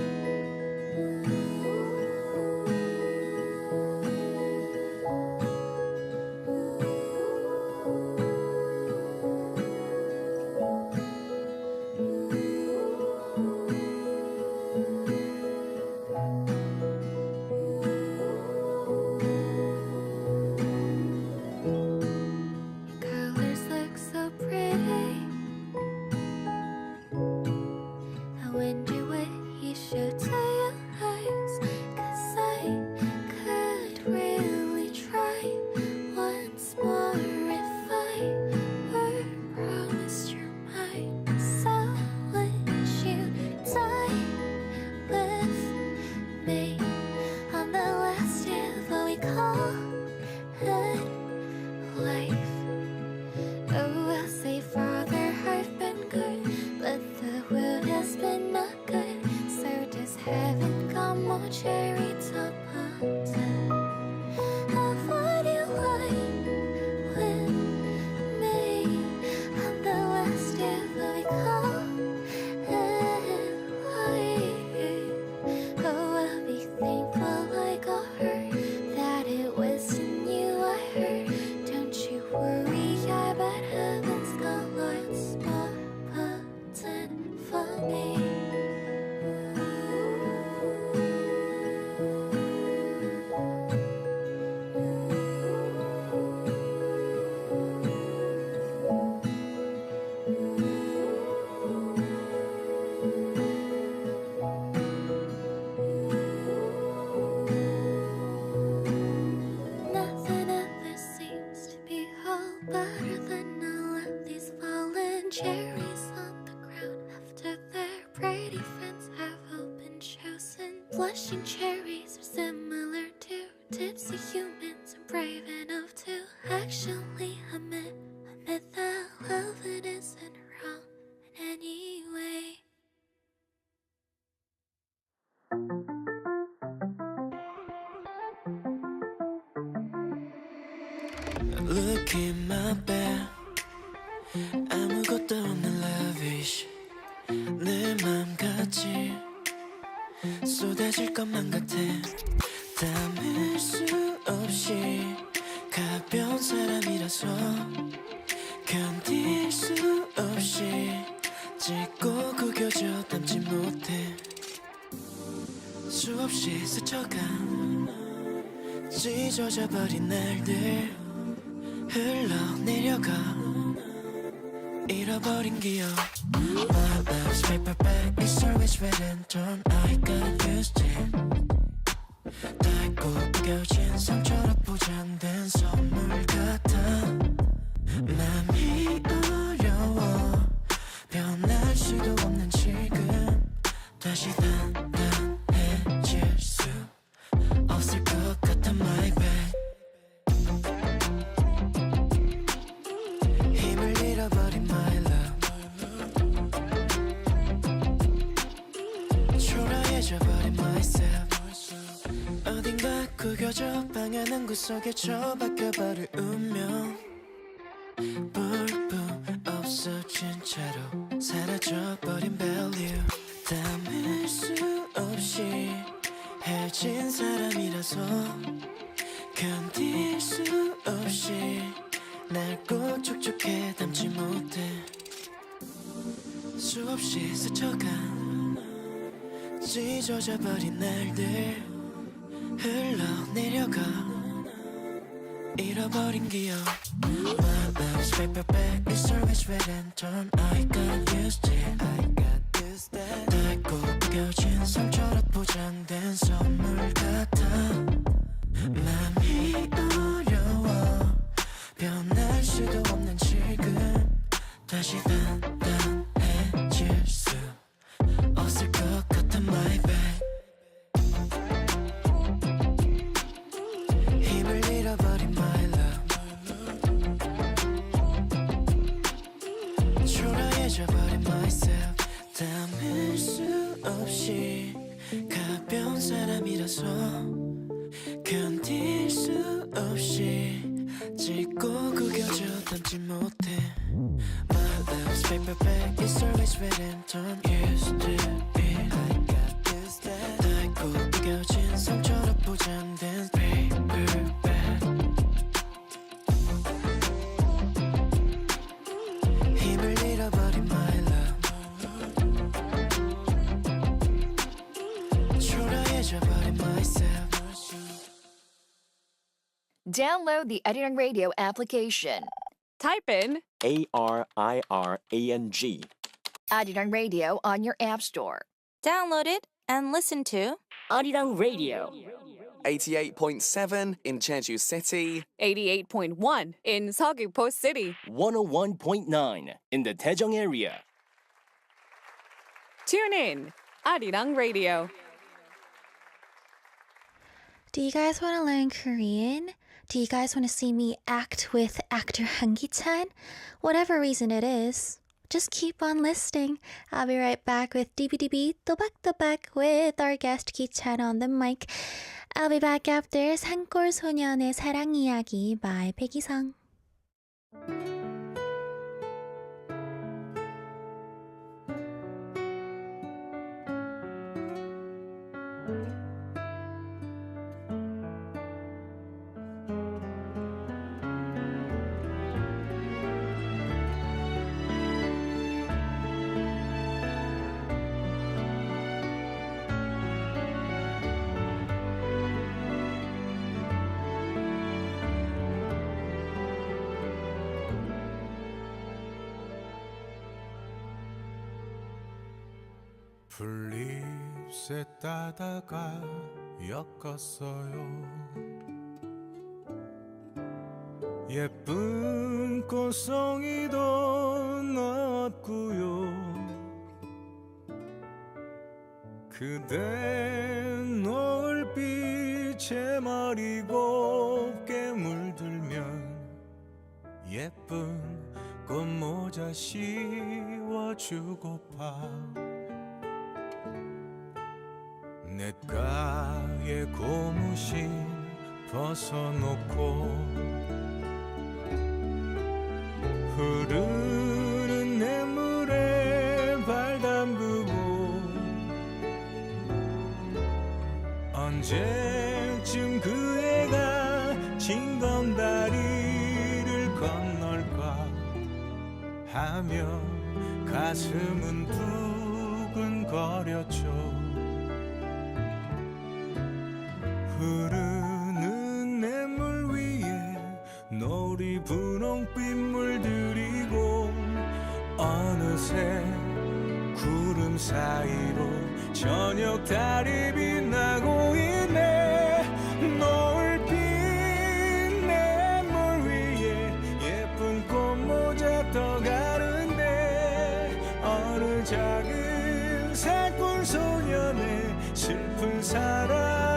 Colors look so pretty. I wonder what you should to your eyes, 'cause I could really try once more if I were promised you're mine. So would you die with me on the last day of what we call it life? Oh, I'll say, Father, I've been good, but the world has been not good. So does heaven got more cherry top on it? How would you lie with me on the last day of what we call it life? Oh, I'll be thankful I got hurt, that it wasn't you I hurt. Don't you worry, I bet heaven's got lots more potent for me. Nothing ever seems to be all better than all of these fallen cherries on the ground after their pretty friends have all been chosen. Blushing cherries are similar to tipsy humans and brave enough to actually admit that love it isn't wrong in any way. Look in my bed 아무것도 없는 lavish 내 맘같이 쏟아질 것만 같아 담을 수 없이 가벼운 사람이라서 견딜 수 없이 짙고 구겨져 담지 못해 수없이 스쳐가 찢어져버린 날들 흘러내려가 잃어버린 기억 My love's paperback It's always red and torn I got used to it 닳고 구겨진 상처로 포장된 선물 같아 맘이 어려워 변할 수도 없는 지금 다시 단단해질 수 없을 것 같아 my bad 힘을 잃어버린 my love 초라해져버린 myself 어딘가 구겨져 방 안한 구석에 처박혀버릴 운명 볼품 없어진 채로 사라져버린 value 담을 수 없이 해진 사람이라서 견딜 수 없이 날 꼭 촉촉해 담지 못해 수없이 스쳐간 찢어져버린 날들 흘러내려가 잃어버린 기억 My love's paper bag is always red and torn I got used to it 낡고 구겨진 상처로 포장된 선물 같아 맘이 어려워 변할 수도 없는 지금 다시 단단해질 수 없을 것 같아 my bad 힘을 잃어버린 my love 초라해져버린 myself 담을 수 없이 가벼운 사람이라서 견딜 수 없이 짙고 구겨져 담지 못해 My love's paper bag is always red and torn Used to be I got this that 낡고 구겨진 상처로 포장된 paper bag 힘을 잃어버린 my love 초라해져버린 myself Download the Arirang Radio application. Type in ARIRANG. Arirang Radio on your app store. Download it and listen to Arirang Radio. 88.7 in Jeju City, 88.1 in Seogwipo City. 101.9 in the Daejeong area. Tune in, Arirang Radio. Do you guys want to learn Korean? Do you guys want to see me act with actor Han Gi-chan? Whatever reason it is, just keep on listening. I'll be right back with DBDB 또박또박 with our guest Gi-chan on the mic. I'll be back after 산골 소년의 사랑 이야기 by 백이성. 풀잎새 따다가 엮었어요 예쁜 꽃송이도 넣었고요 그대 노을빛 제 머리 곱게 물들면 예쁜 꽃모자 씌워주고파 냇가에 고무신 벗어놓고 흐르는 냇물에 발 담그고 언제쯤 그 애가 징검다리를 건널까 하며 가슴은 두근거렸죠 흐르는 냇물 위에 노리 분홍빛 물들이고 어느새 구름 사이로 저녁 달이 빛나고 있네 노을빛 냇물 위에 예쁜 꽃모자 떠가는데 어느 작은 사골 소년의 슬픈 사랑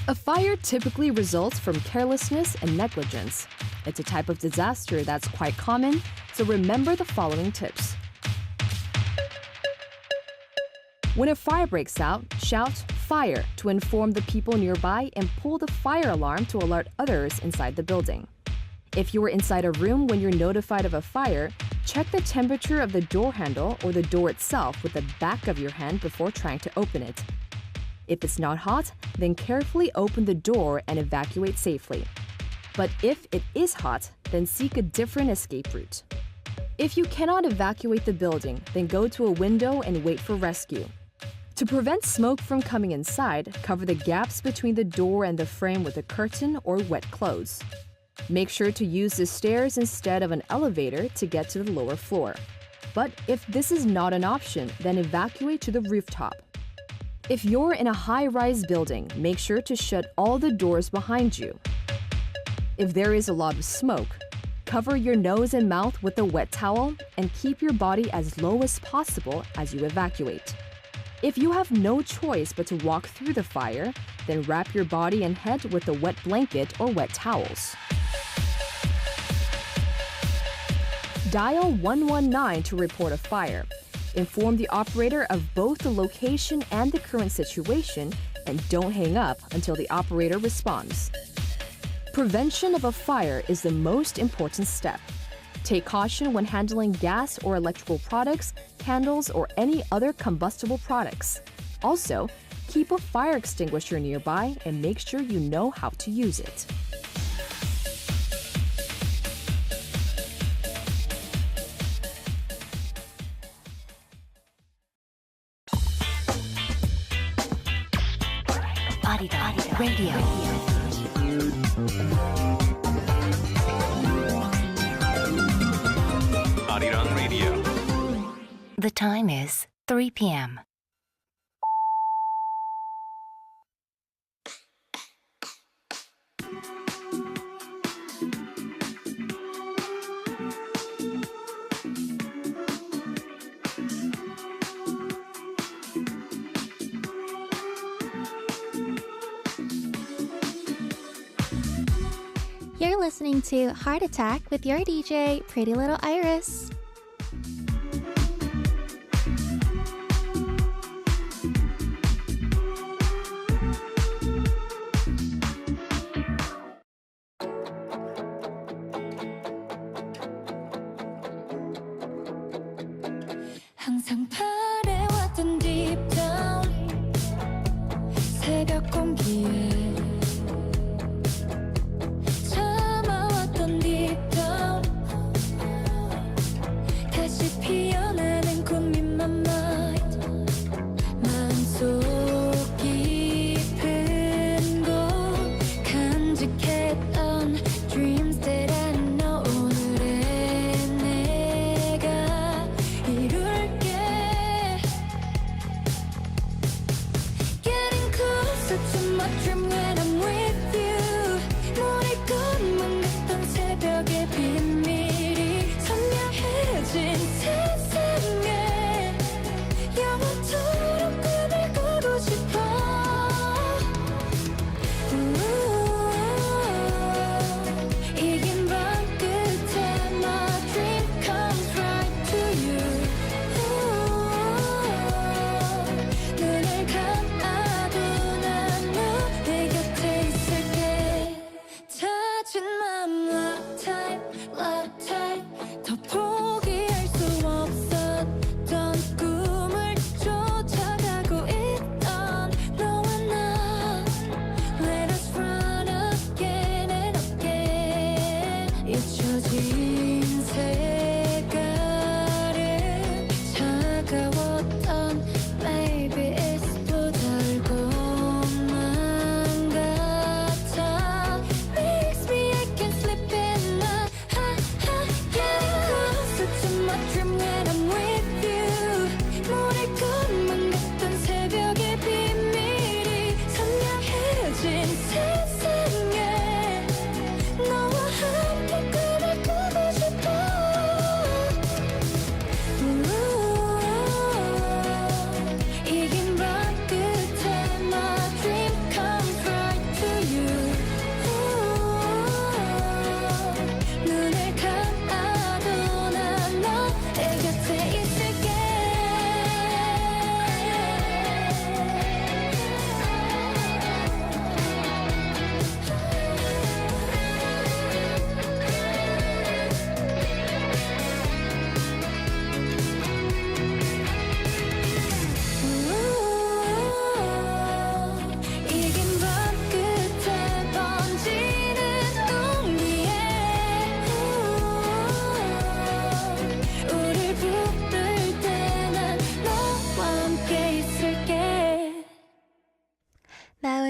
A fire typically results from carelessness and negligence. It's a type of disaster that's quite common, so remember the following tips. When a fire breaks out, shout "fire" to inform the people nearby and pull the fire alarm to alert others inside the building. If you are inside a room when you're notified of a fire, check the temperature of the door handle or the door itself with the back of your hand before trying to open it. If it's not hot, then carefully open the door and evacuate safely. But if it is hot, then seek a different escape route. If you cannot evacuate the building, then go to a window and wait for rescue. To prevent smoke from coming inside, cover the gaps between the door and the frame with a curtain or wet clothes. Make sure to use the stairs instead of an elevator to get to the lower floor. But if this is not an option, then evacuate to the rooftop. If you're in a high-rise building, make sure to shut all the doors behind you. If there is a lot of smoke, cover your nose and mouth with a wet towel and keep your body as low as possible as you evacuate. If you have no choice but to walk through the fire, then wrap your body and head with a wet blanket or wet towels. Dial 119 to report a fire. Inform the operator of both the location and the current situation, and don't hang up until the operator responds. Prevention of a fire is the most important step. Take caution when handling gas or electrical products, candles, or any other combustible products. Also, keep a fire extinguisher nearby and make sure you know how to use it. Arirang Radio. Arirang Radio. The time is 3 p.m. You're listening to Heart Attack with your DJ, Pretty Little Iris. 항상 바래왔던 deep down 새벽 공기에 참아왔던 deep down 다시 피어나는 꿈인 my mind 마음속 깊은 곳 간직했던 dreams that I know 오늘의 내가 이룰게 Getting closer to my dream when I'm with you 모를 것만 같던 새벽의 비밀이 선명해진 세상에 영원토록 꿈을 꾸고 싶어 이긴 밤 끝에 my dream comes right to you 눈을 감아도 난 너의 곁에 있을게 다진 맘 love type 더 포기할 수 없었던 꿈을 쫓아가고 있던 너와 나 Let us run again and again 잊혀진 색깔은 차가웠던 Maybe it's 또 달콤한 같아 Makes me I can sleep in the Getting closer to my dream when I'm with you 모를 것만 같던 새벽의 비밀이 선명해진 세상에 너와 함께 꿈을 꾸고 싶어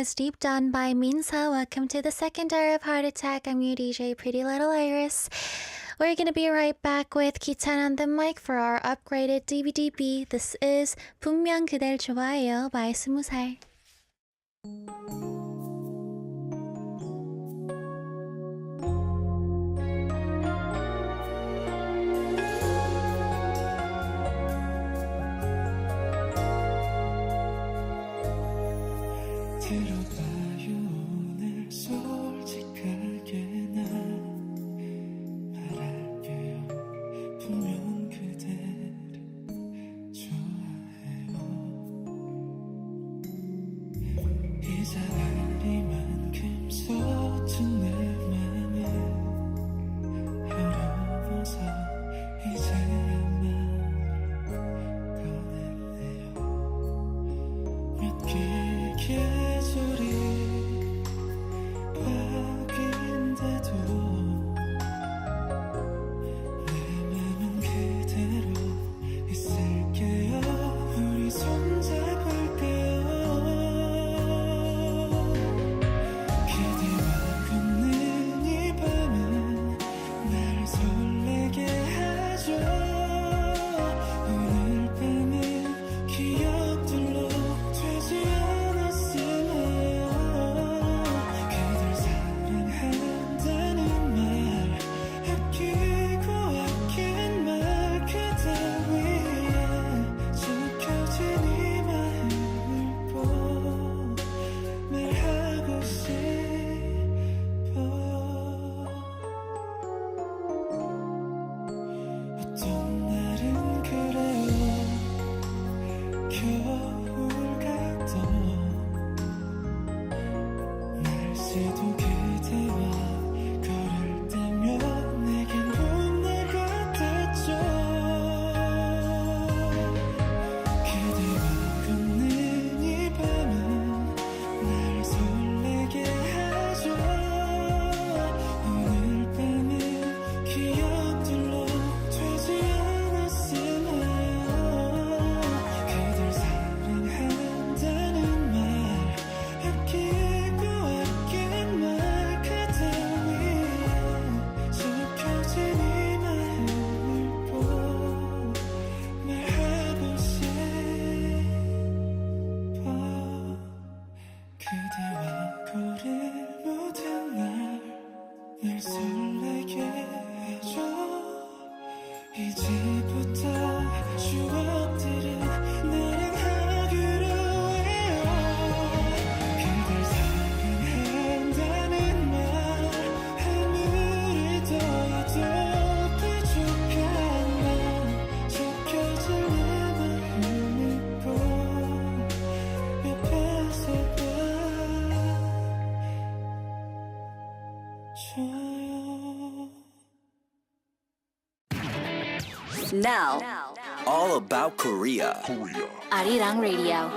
is Deep Done by Minsa. Welcome to the second hour of Heart Attack. I'm your DJ, Pretty Little Iris. We're gonna be right back with Kitan on the mic for our upgraded DVD-B. This is 분명 그댈 좋아해요 by 20살. 들어봐요 오늘 솔직하게 난 말할게요 분명 그대를 좋아해요 이상하리만큼 서툰 내 맘이 어려워서 이제야 말을 꺼낼래요 몇 개의 계절이 바뀐데도 내 맘은 그대로 있을게요 우리 손잡을게요 그대와 걷는 이 밤은 날 설레게 하죠 오늘 밤은 기억들로 되지 않았으나요 그댈 사랑한다는 말 아끼고 아낀 말 그대 위에 적혀진 이 마음을 꼭 말하고 싶어요 어떤 날은 그래요 겨울 같던 날씨도 그대와 걸을 때면 내겐 봄날 같았죠 그대와 걷는 이 밤은 날 설레게 하죠 오늘 밤은 기억들로 되지 않았으나요 그댈 사랑한다는 말 아끼고 아낀 말 그대 위에 적혀진 이 마음을 꼭 말하고 싶어 그대와 걸을 모든 날 날 설레게 해줘 이제부터 추억들은 나랑 하기로 해요 그댈 사랑한다는 말 아무리 더해도 부족한 날 적혀진 내 마음을 꼭 옆에서 봐줘요 Now, All about Korea. Arirang Radio.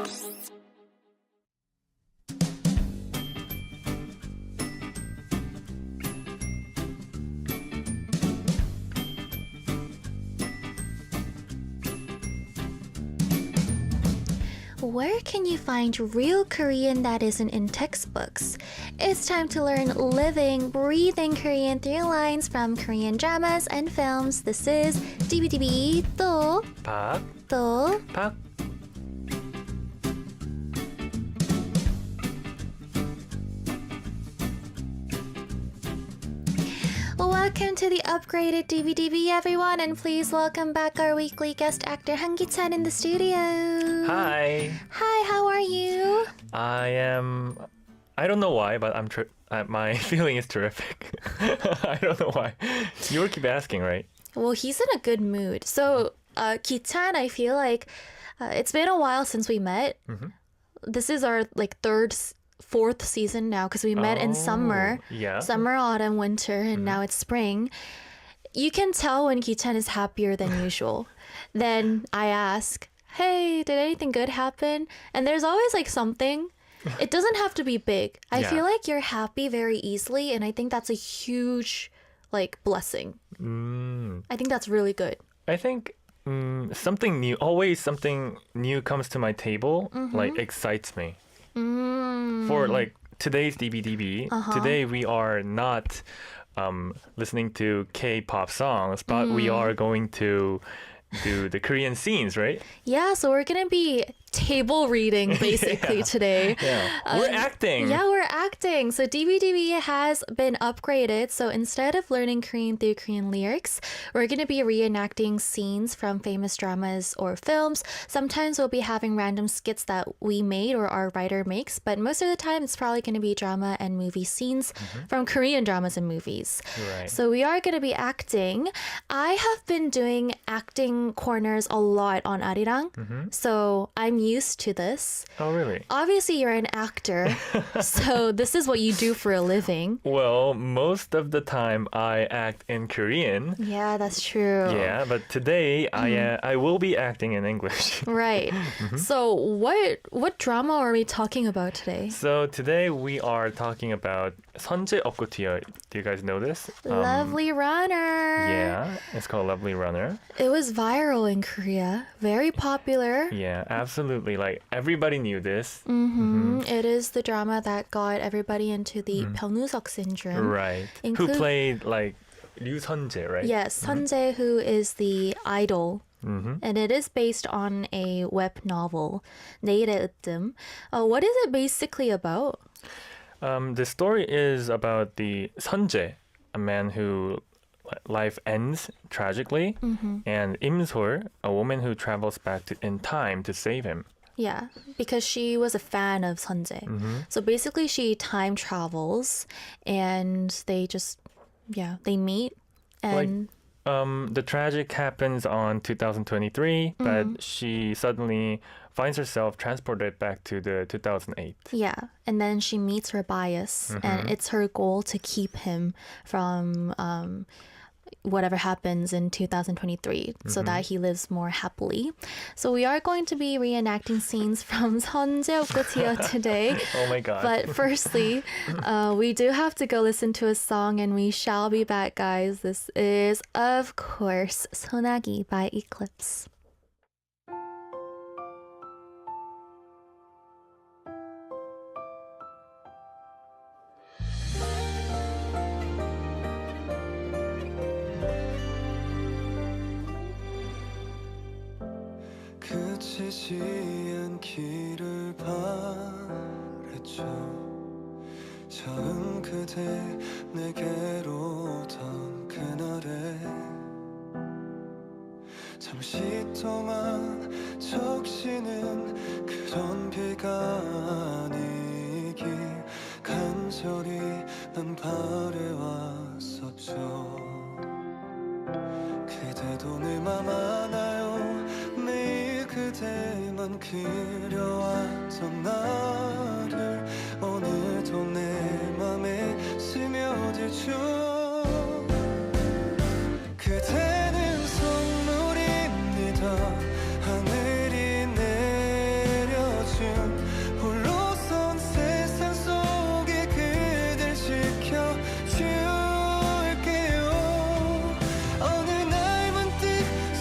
Where can you find real Korean that isn't in textbooks? It's time to learn living, breathing Korean through lines from Korean dramas and films. This is DBDB 또 박, 또 박. Welcome to the upgraded DVDB, everyone, and please welcome back our weekly guest actor Han Gi-chan in the studio. Hi. Hi, how are you? I don't know why, but my feeling is terrific. I don't know why. You keep asking, right? Well, he's in a good mood. So, Gi-chan, I feel like it's been a while since we met. Mm-hmm. This is our fourth season now because we met in summer. Yeah. Summer, autumn, winter, and now it's spring. You can tell when Gi-chan is happier than usual. Then I ask, hey, did anything good happen? And there's always something. It doesn't have to be big. I feel like you're happy very easily, and I think that's a huge blessing. I think that's really good. I think something new, always something new comes to my table, excites me. For like today's DBDB, today we are not listening to K-pop songs, but we are going to do the Korean scenes, right? Yeah, so we're gonna be table reading basically today. Yeah. We're acting. Yeah, we're acting. So DBDB has been upgraded. So instead of learning Korean through Korean lyrics, we're going to be reenacting scenes from famous dramas or films. Sometimes we'll be having random skits that we made or our writer makes, but most of the time it's probably going to be drama and movie scenes from Korean dramas and movies. Right. So we are going to be acting. I have been doing acting corners a lot on Arirang. So I'm used to this. Oh, really? Obviously, you're an actor, so this is what you do for a living. Well, most of the time I act in Korean. Yeah, that's true. Yeah, but today I will be acting in English. Right. So what drama are we talking about today? So today we are talking about 선제 없고 튀어. Do you guys know this? Lovely Runner. Yeah, it's called Lovely Runner. It was viral in Korea. Very popular. Yeah, absolutely. Like everybody knew this. It is the drama that got everybody into the 변우석 syndrome. Right. Who played like Ryu Sunjae, right? Yes, Sunjae, who is the idol. And it is based on a web novel, 내일의 으뜸. What is it basically about? The story is about the Sunjae, a man who life ends tragically, and Im-sol, a woman who travels back in time to save him. Yeah, because she was a fan of Sunjae. So basically she time travels and they meet and... The tragic happens on 2023, but she suddenly finds herself transported back to the 2008. Yeah, and then she meets her bias, and it's her goal to keep him from whatever happens in 2023 so that he lives more happily. So we are going to be reenacting scenes from 선제 없고 튀어 today. Oh my god. But firstly, we do have to go listen to a song and we shall be back, guys. This is, of course, 소나기 by Eclipse. 그치지 않기를 바랬죠. 처음 그대 내게로 오던 그날에 잠시 동안 적시는 그런 비가 아니길 간절히 난 바래왔었죠. 그대도 내 맘 알아요. 매일 그대만 그려왔던 나를 오늘도 내 맘에 스며들죠. 그대는 선물입니다. 하늘이 내려준 홀로선 세상 속에 그댈 지켜줄게요. 어느 날 문득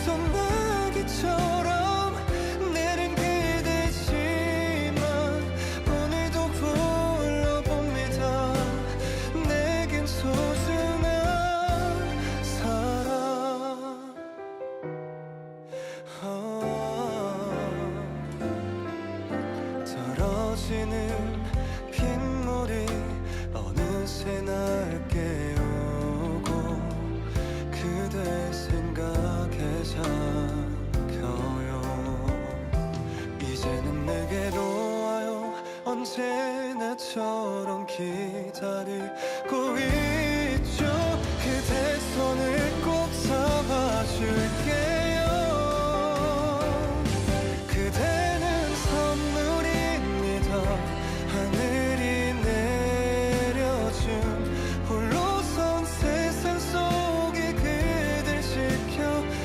소나기처럼 내린 그대지만 오늘도 불러봅니다. 내겐 소중한 사람. 떨어지는 빗물이 어느새 날 깨우고 그대 생각에 잠겨요. 이제는 내게로 와요. 언제나처럼 기다리고 있죠. 그대 손을 꼭 잡아줄게요. 그대는 선물입니다. 하늘이 내려준 홀로선 세상 속에 그댈 지켜줄게요.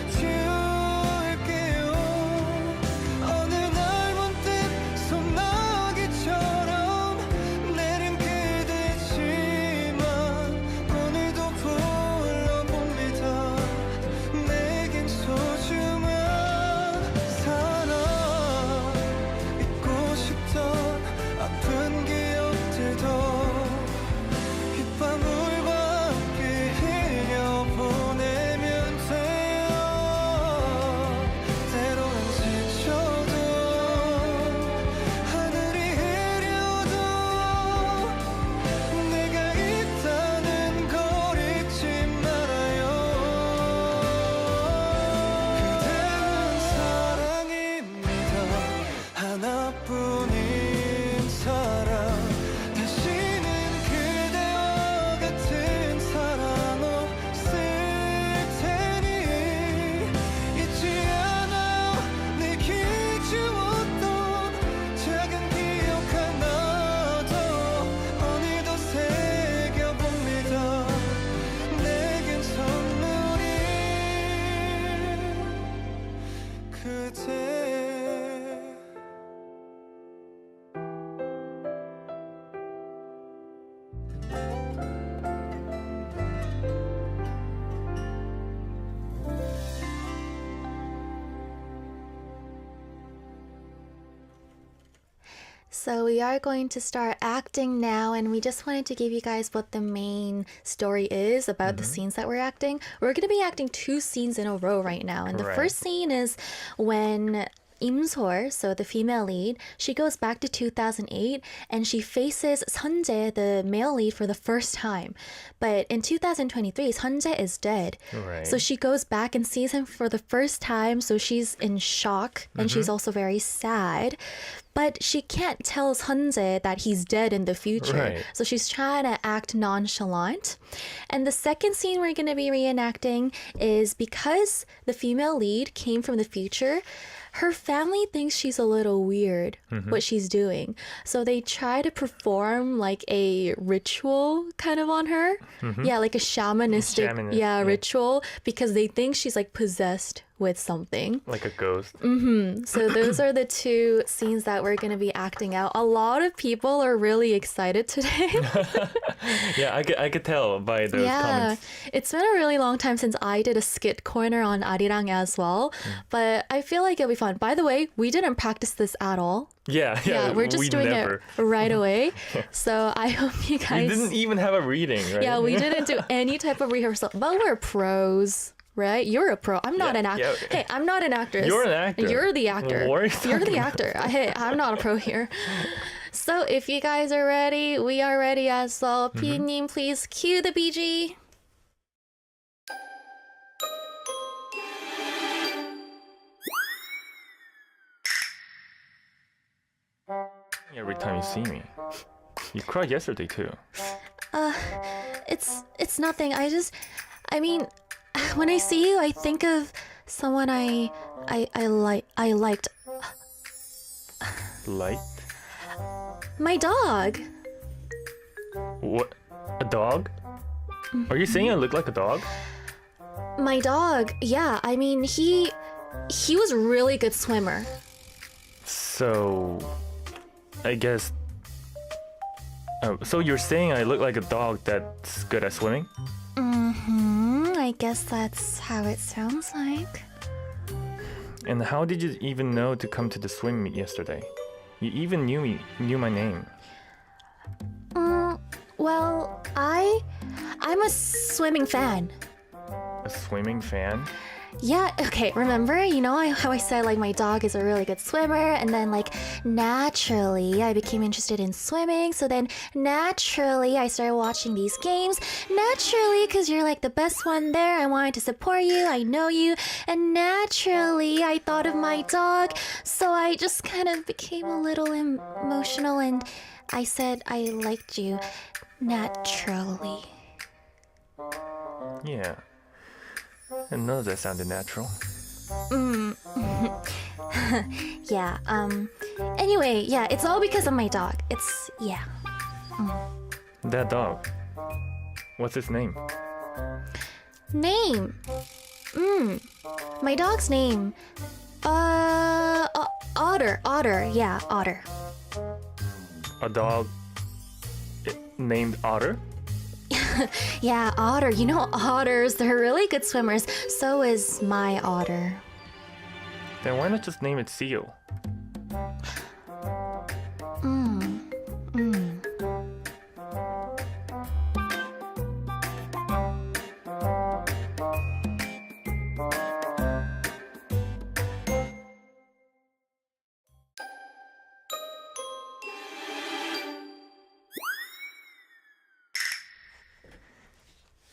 어느 날 문득 소나기처럼 내린 그대지만 오늘도 불러봅니다. 그대 So we are going to start acting now, and we just wanted to give you guys what the main story is about the scenes that we're acting. We're going to be acting 2 scenes in a row right now, and the first scene is when Im-sor, so the female lead, she goes back to 2008 and she faces Sunjae, the male lead, for the first time. But in 2023, Sunjae is dead. Right. So she goes back and sees him for the first time, so she's in shock and she's also very sad. But she can't tell Sunjae that he's dead in the future. Right. So she's trying to act nonchalant. And the second scene we're going to be reenacting is because the female lead came from the future, her family thinks she's a little weird, what she's doing. So they try to perform like a ritual kind of on her. Yeah, like a shamanistic ritual, because they think she's like possessed with something. Like a ghost. So those are the 2 scenes that we're going to be acting out. A lot of people are really excited today. Yeah, I could tell by those comments. It's been a really long time since I did a skit corner on Arirang as well, but I feel like it'll be fun. By the way, we didn't practice this at all. Yeah, we're just doing never. it right away. So I hope you guys... We didn't even have a reading, right? Yeah, we didn't do any type of rehearsal, but we're pros. Right? You're a pro. I'm not an actor. Yeah. Hey, I'm not an actress. You're an actor. You're the actor. What are you You're the talking actor. Hey, I'm not a pro here. So if you guys are ready, we are ready as well. PD님, please cue the BG. Every time you see me. You cried yesterday too. It's nothing. I mean, when I see you, I think of someone I liked. Light? My dog. What? A dog? Are you saying I look like a dog? My dog. Yeah, I mean, he was a really good swimmer. So, I guess... Oh, so you're saying I look like a dog that's good at swimming? I guess that's how it sounds like. And how did you even know to come to the swim meet yesterday? You even knew my name. Well, I'm a swimming fan. A swimming fan? Yeah, okay, remember, you know how I said like my dog is a really good swimmer, and then like naturally I became interested in swimming, so then naturally I started watching these games. Naturally, because you're like the best one there, I wanted to support you, I know you, and naturally I thought of my dog, so I just kind of became a little emotional and I said I liked you naturally. Yeah. And none of that sounded natural. Yeah, anyway, yeah, it's all because of my dog. Yeah. That dog. What's its name? Name. My dog's name. Otter. Yeah, Otter. A dog named Otter? Yeah, Otter. You know, otters, they're really good swimmers. So is my otter. Then why not just name it Seal?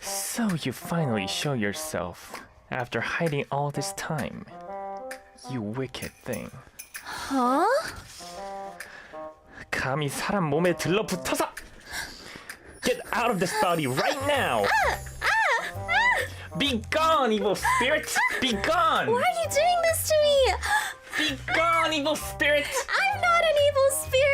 So you finally show yourself after hiding all this time. You wicked thing. Huh? 감히 사람 몸에 들러붙어서! Get out of this body right now! Be gone, evil spirit! Be gone! Why are you doing this to me? Be gone, evil spirit! I'm not an evil spirit!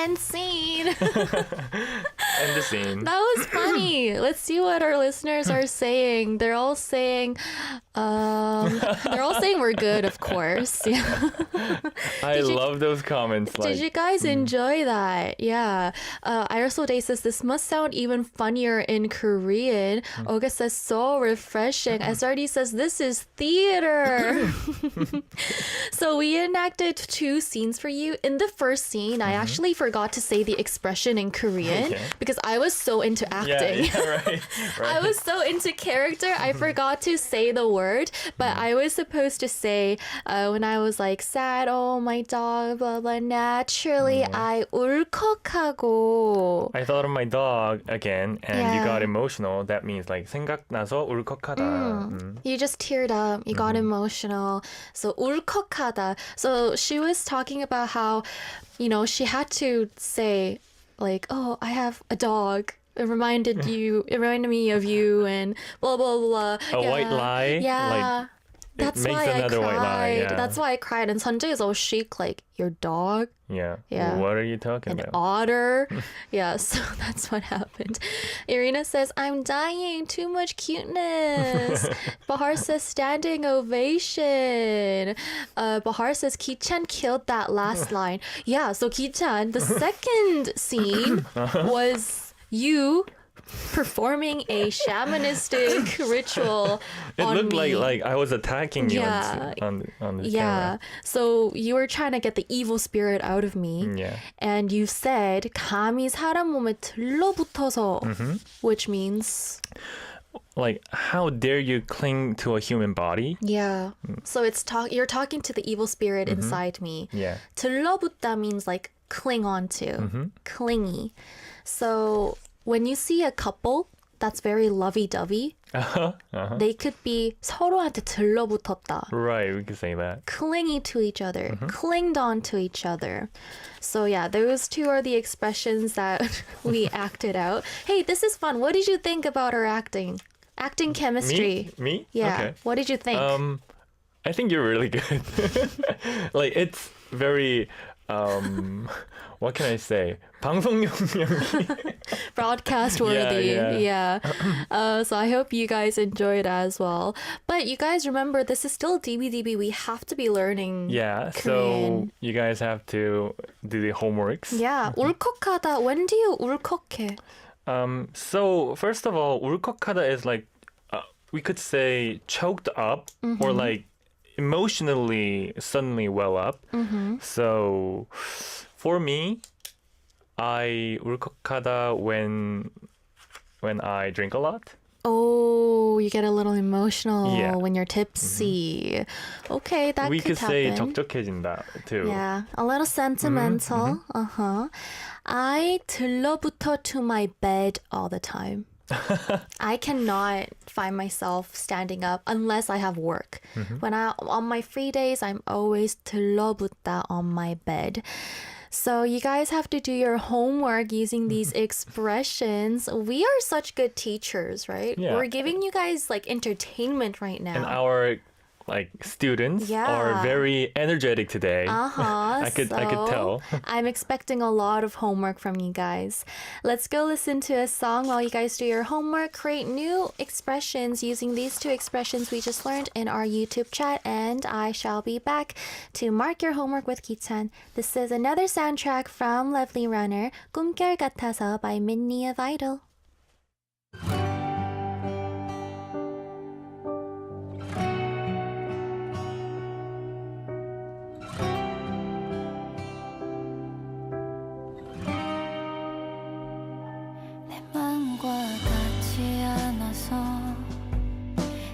End scene. End the scene. That was funny. Let's see what our listeners are saying. They're all saying we're good, of course. Yeah. I love those comments. Did you guys enjoy that? Yeah. Aerosol Day says this must sound even funnier in Korean. August says so refreshing. SRD says this is theater. So we enacted 2 scenes for you. In the first scene, I actually forgot to say the expression in Korean because I was so into acting. Yeah, right. I was so into character, I forgot to say the word, but I was supposed to say when I was like sad, oh my dog, blah blah. Naturally, I 울컥하고. I thought of my dog again, and Yeah. you got emotional. That means like 생각나서 울컥하다. You just teared up. You got emotional. So 울컥하다. So she was talking about how, you know, she had to say like, oh, I have a dog. It reminded me of you and blah blah blah. A white lie? Yeah. Like, that's makes why I another cried. white lie, yeah. That's why I cried. And Sanjay is all chic, like, your dog? Yeah. Yeah. What are you talking An about? otter. Yeah, so that's what happened. Irina says, I'm dying. Too much cuteness. Bahar says, standing ovation. Bahar says, Ki-chan killed that last line. Yeah, so Ki-chan, the second scene was you performing a shamanistic ritual It on looked me. like I was attacking you Yeah. on the Yeah. So you were trying to get the evil spirit out of me. camera. Yeah. And you said 감히 사람 몸에 들러붙어서, which means Like, how dare you cling to a human body? yeah. So you're talking to the evil spirit inside me. Yeah. 들러붙다 means like cling on to, clingy. So when you see a couple that's very lovey-dovey, they could be 서로한테 들러붙었다. Right, we could say that. Clingy to each other, clinged on to each other. So yeah, those 2 are the expressions that we acted out. Hey, this is fun. What did you think about our acting? Acting chemistry. Me? Yeah. Okay. What did you think? I think you're really good. Like, it's very what can I say? 방송용량이. Broadcast worthy. Yeah. So I hope you guys enjoyed as well. But you guys remember, this is still DBDB. We have to be learning. Yeah, so Korean. you guys have to do the homeworks. Yeah. 울컥하다. When do you 울컥해? So first of all, 울컥하다 is like we could say choked up or like emotionally suddenly well up. So for me, I 울컥하다 when I drink a lot. Oh, you get a little emotional Yeah. when you're tipsy. Okay, that We could could say happen. 적적해진다 too. Yeah, a little sentimental. I 들러붙어 to my bed all the time. I cannot find myself standing up unless I have work. When on my free days, I'm always 들러붙다 on my bed. So you guys have to do your homework using these expressions. We are such good teachers, right? Yeah. We're giving you guys like entertainment right now. And our like students Yeah. are very energetic today. I could tell. I'm expecting a lot of homework from you guys. Let's go listen to a song while you guys do your homework. Create new expressions using these 2 expressions we just learned in our YouTube chat, and I shall be back to mark your homework with Ki-chan. This is another soundtrack from Lovely Runner, 꿈결 같아서 by Minnie of Idol. 내 맘과 같지 않아서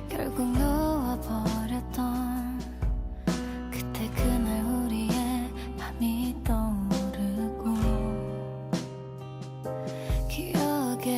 결국 놓아버렸던 그때 그날 우리의 밤이 떠오르고 기억에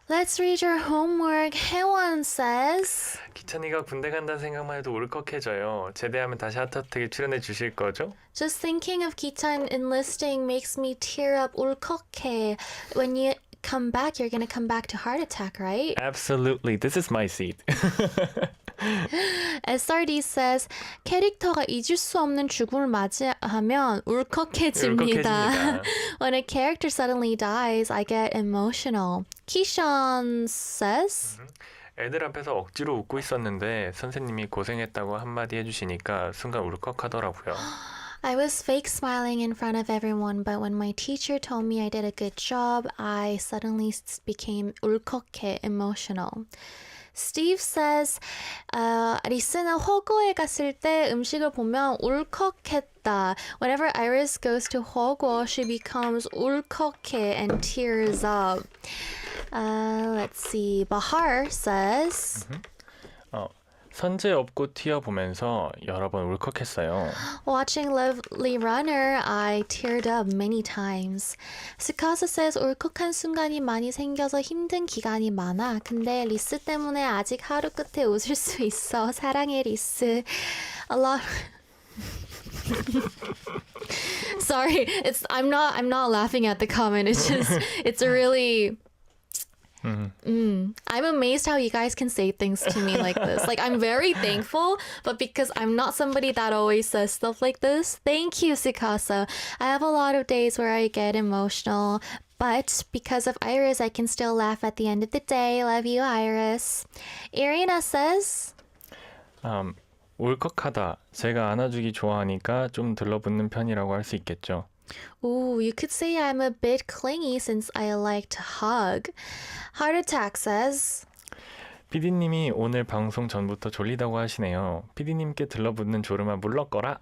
Let's read your homework. 혜원 says, 기찬이가 군대 간다는 생각만 해도 울컥해져요. 제대하면 다시 핫하트에 출연해 주실 거죠? just thinking of Kitan enlisting makes me tear up. 울컥해. When you come back, you're gonna come back to heart attack, right? Absolutely. This is my seat. SRD says, 캐릭터가 잊을 수 없는 죽음을 맞이하면 울컥해집니다. When a character suddenly dies, I get emotional. Kishan says, 애들 앞에서 억지로 웃고 있었는데 선생님이 고생했다고 한마디 해주시니까 순간 울컥하더라고요. I was fake smiling in front of everyone, but when my teacher told me I did a good job, I suddenly became 울컥해, emotional. Steve says, 리스는 허거에 갔을 때 음식을 보면 울컥했다. Whenever Iris goes to 허거, she becomes 울컥해 and tears up. Let's see. Bahar says, 선제 업고 튀어보면서 여러 번 울컥했어요. watching Lovely Runner, I teared up many times. 스카스 says, 울컥한 순간이 많이 생겨서 힘든 기간이 많아. 근데 리스 때문에 아직 하루 끝에 웃을 수 있어. 사랑해 리스. A lot. Sorry, I'm not laughing at the comment. It's a really. I'm amazed how you guys can say things to me like this. Like, I'm very thankful, but because I'm not somebody that always says stuff like this, thank you, Sikasa. I have a lot of days where I get emotional, but because of Iris, I can still laugh at the end of the day. Love you, Iris. Irina says, 울컥하다. 제가 안아주기 좋아하니까 좀 들러붙는 편이라고 할 수 있겠죠. ooh, you could say I'm a bit clingy since I like to hug. Heart Attack says, PD님이 오늘 방송 전부터 졸리다고 하시네요. PD님께 들러붙는 졸음아 물러거라.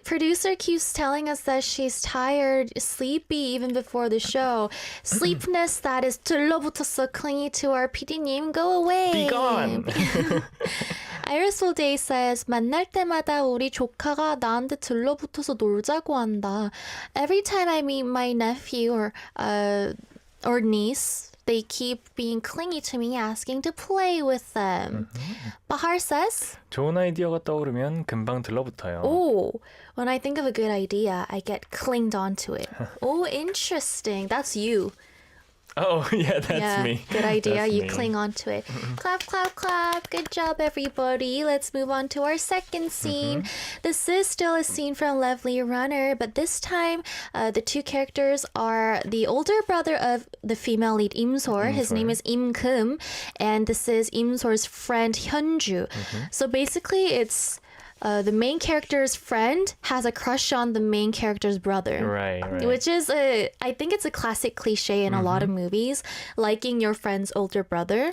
Producer keeps telling us that she's tired, sleepy even before the show. Sleepness that is 들러붙었어 clingy to our PD님. Go away. Be gone. Irisful Day says, 만날 때마다 우리 조카가 나한테 들러붙어서 놀자고 한다. Every time I meet my nephew or niece, they keep being clingy to me, asking to play with them. Bahar says, 좋은 아이디어가 떠오르면 금방 들러붙어요. oh, when I think of a good idea, I get clinged onto it. Oh, interesting. That's you. Oh, yeah, that's me. Good idea. That's you me. cling onto it. Clap, clap, clap. Good job, everybody. Let's move on to our second scene. This is still a scene from Lovely Runner, but this time the two characters are the older brother of the female lead, Im-sor. His name is Im-kum, and this is Im-sor's friend, Hyunju. So basically, it's the main character's friend has a crush on the main character's brother. Right. Which is I think it's a classic cliche in a lot of movies, liking your friend's older brother.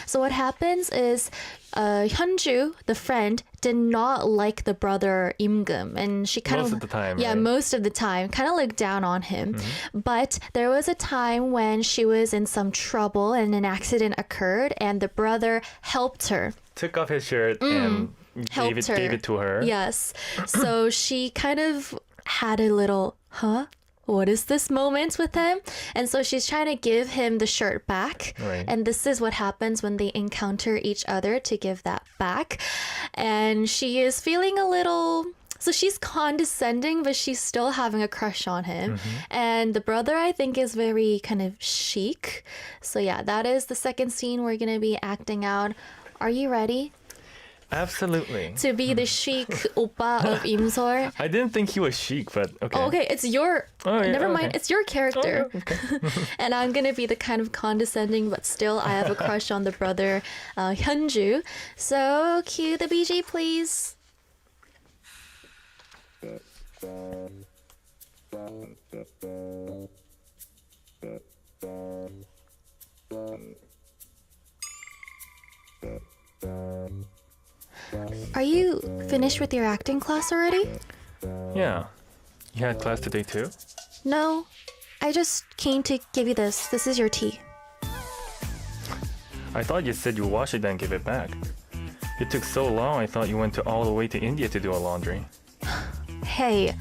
So what happens is Hyunju, the friend, did not like the brother Im-kum, and she kind Most of the time, yeah, right? most of the time, kind of looked down on him. But there was a time when she was in some trouble and an accident occurred, and the brother helped her. Took off his shirt and gave it to her. Yes. So she kind of had a little, what is this moment with him? And so she's trying to give him the shirt back. Right. And this is what happens when they encounter each other to give that back. And she is feeling a little... So she's condescending, but she's still having a crush on him. And the brother, I think, is very kind of chic. So yeah, that is the second scene we're going to be acting out. Are you ready Absolutely. to be the chic oppa of Im-sor? I didn't think he was chic, but okay. Oh, okay, it's your... Oh, yeah, never mind, okay. it's your character. Oh, okay. And I'm going to be the kind of condescending, but still I have a crush on the brother Hyunju. So cue the BG, please. Are you finished with your acting class already? Yeah. You had class today too? No, I just came to give you this. This is your tea. I thought you said you wash it and give it back. It took so long, I thought you went all the way to India to do a laundry. Hey,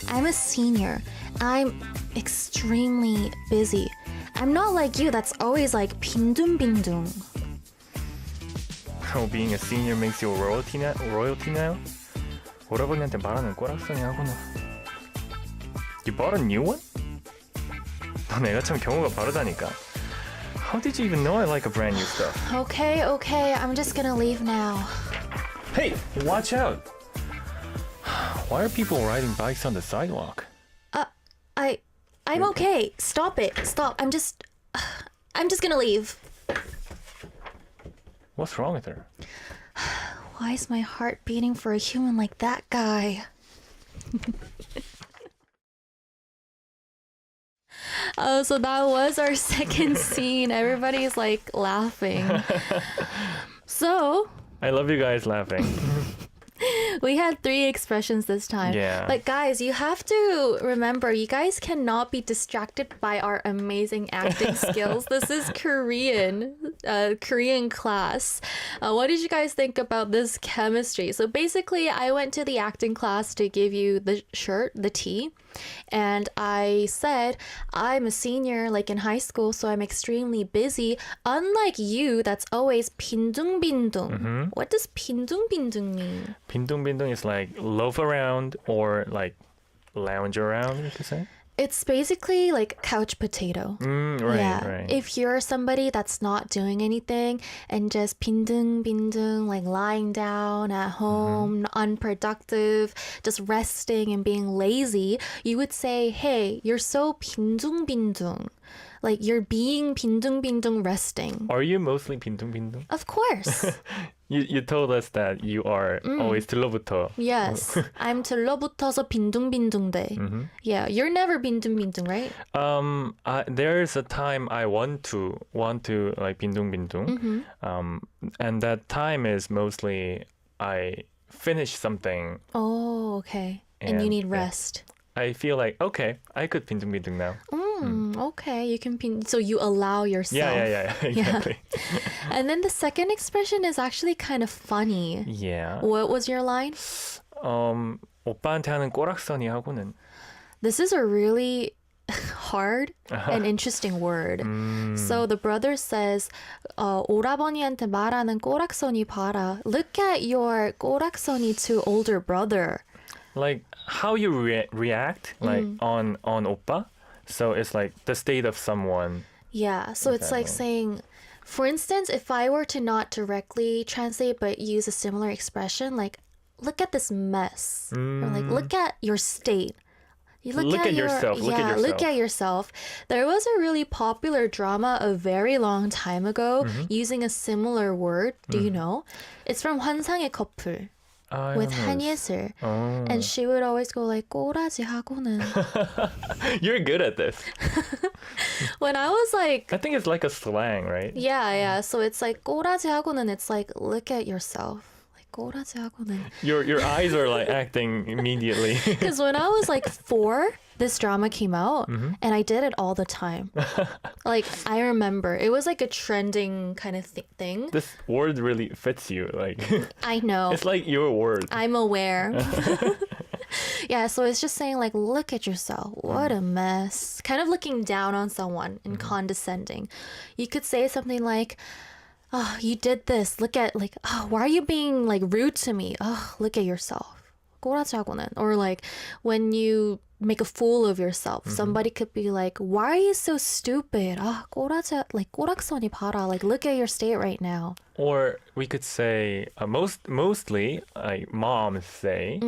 I'm a senior. I'm extremely busy. I'm not like you that's always like 빈둥빈둥. Oh, being a senior makes you a royalty now? 오라버니한테 말하는 꼬락서니 하구나. You bought a new one? 너 내가 참 경우가 바르다니까. How did you even know I like a brand new stuff? Okay, I'm just gonna leave now. Hey, watch out! Why are people riding bikes on the sidewalk? I'm okay. Stop it. Stop. I'm just gonna leave. What's wrong with her? Why is my heart beating for a human like that guy? Oh, so that was our second scene. Everybody's like laughing. So I love you guys laughing. we had 3 expressions this time. Yeah. But guys, you have to remember, you guys cannot be distracted by our amazing acting skills. This is Korean class. What did you guys think about this chemistry? So basically, I went to the acting class to give you the shirt, the tee. And I said, I'm a senior, like in high school, so I'm extremely busy. Unlike you, that's always 빈둥빈둥. What does 빈둥빈둥 mean? 빈둥빈둥 is like loaf around or like lounge around, you could say. It's basically like couch potato. Right. If you're somebody that's not doing anything and just 빈둥빈둥, like lying down at home, unproductive, just resting and being lazy, you would say, hey, you're so 빈둥빈둥. Like you're being 빈둥빈둥 resting. Are you mostly 빈둥빈둥? Of course. You told us that you are always 들러붙어. Yes. I'm 들러붙어서 빈둥빈둥대. Yeah, you're never 빈둥빈둥, right? There's a time I want to like 빈둥빈둥. And that time is mostly I finish something. Oh, okay. And you need rest. I feel like, okay, I could 빈둥빈둥 now. Okay, you can so you allow yourself. Yeah, exactly. And then the second expression is actually kind of funny. Yeah. What was your line? 오빠한테 하는 꼬락서니 하고는. This is a really hard and interesting word. So the brother says, 오라버니한테 말하는 꼬락서니 봐라. Look at your 꼬락서니 to older brother. Like how you react like on oppa. So it's like the state of someone. Yeah, so it's like saying, for instance, if I were to not directly translate but use a similar expression, like, look at this mess. Or like, look at your state. You Look at yourself. Yeah, look at yourself. There was a really popular drama a very long time ago using a similar word. Do you know? It's from 환상의 커플. With 한예슬. And she would always go like 꼬라지 하고는. You're good at this. When I was like, I think it's like a slang, right? yeah. So it's like 꼬라지 하고는. It's like look at yourself. Like 꼬라지 하고는. Your eyes are like acting immediately. Because when I was like 4, this drama came out and I did it all the time. Like I remember it was like a trending kind of thing. This word really fits you. Like I know. it's like your word. I'm aware. Yeah, so it's just saying like, look at yourself. What a mess. Kind of looking down on someone and condescending. You could say something like, oh, you did this. Look at like, oh, why are you being like rude to me? Oh, look at yourself. 꼬라지 하고는. Or like when you make a fool of yourself. Somebody could be like, why are you so stupid? 꼬라지, like 꼬락서니 봐라. Like look at your state right now. Or we could say mostly like moms say,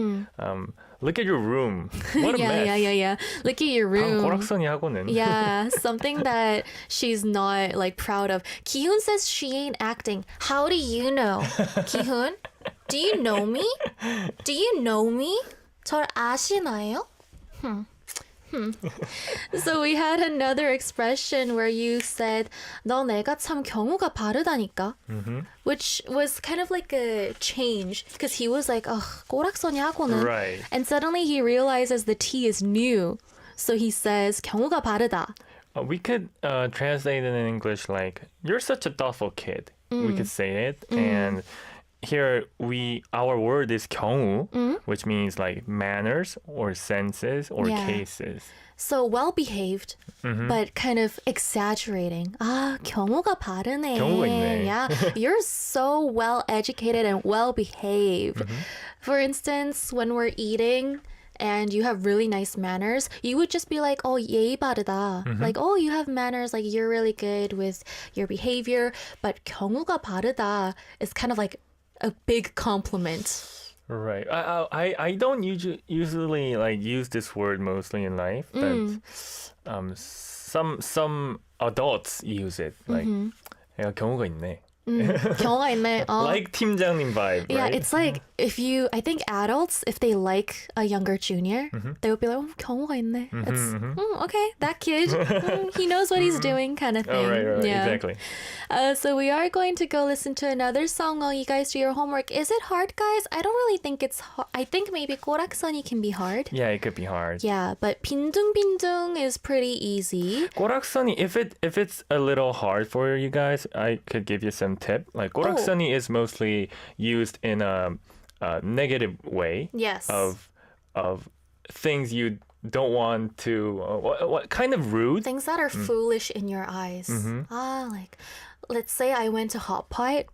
look at your room. What a mess. Yeah. Look at your room. 꼬락서니 하고는. Yeah, something that she's not like proud of. Ki-hoon says she ain't acting. How do you know? Ki-hoon, do you know me? Do you know me? 절 아시나요? So we had another expression where you said 너 내가 참 경우가 바르다니까, which was kind of like a change because he was like, 꼬락서니 하고는. Right. And suddenly he realizes the T is new. So he says 경우가 바르다. We could translate it in English like, you're such a thoughtful kid. We could say it. And here our word is 경우, which means like manners or senses or Yeah. cases. So well-behaved, but kind of exaggerating. 아, 경우가 바르네. 경우가 있네. Yeah, you're so well-educated and well-behaved. For instance, when we're eating and you have really nice manners, you would just be like, oh, 예의 바르다. Like, oh, you have manners, like you're really good with your behavior. But 경우가 바르다 is kind of like a big compliment. Right. I don't usually like use this word mostly in life, but some adults use it. Like, 얘가 경우가 있네. 경우가 있네. Like 팀장님 vibe, Yeah, right? it's like I think adults, if they like a younger junior, they would be like, oh, 경우가 있네. It's, okay, that kid, he knows what he's doing kind of thing. Oh, right, Yeah. exactly. So we are going to go listen to another song while you guys do your homework. Is it hard, guys? I don't really think it's hard. I think maybe 꼬락선이 can be hard. Yeah, it could be hard. Yeah, but 빈둥빈둥 is pretty easy. 꼬락선이, if it's a little hard for you guys, I could give you some tip. Like 꼬락선이 is mostly used in a negative way. Yes. Of things you don't want to. What kind of rude? Things that are foolish in your eyes. Like, let's say I went to Hot Pot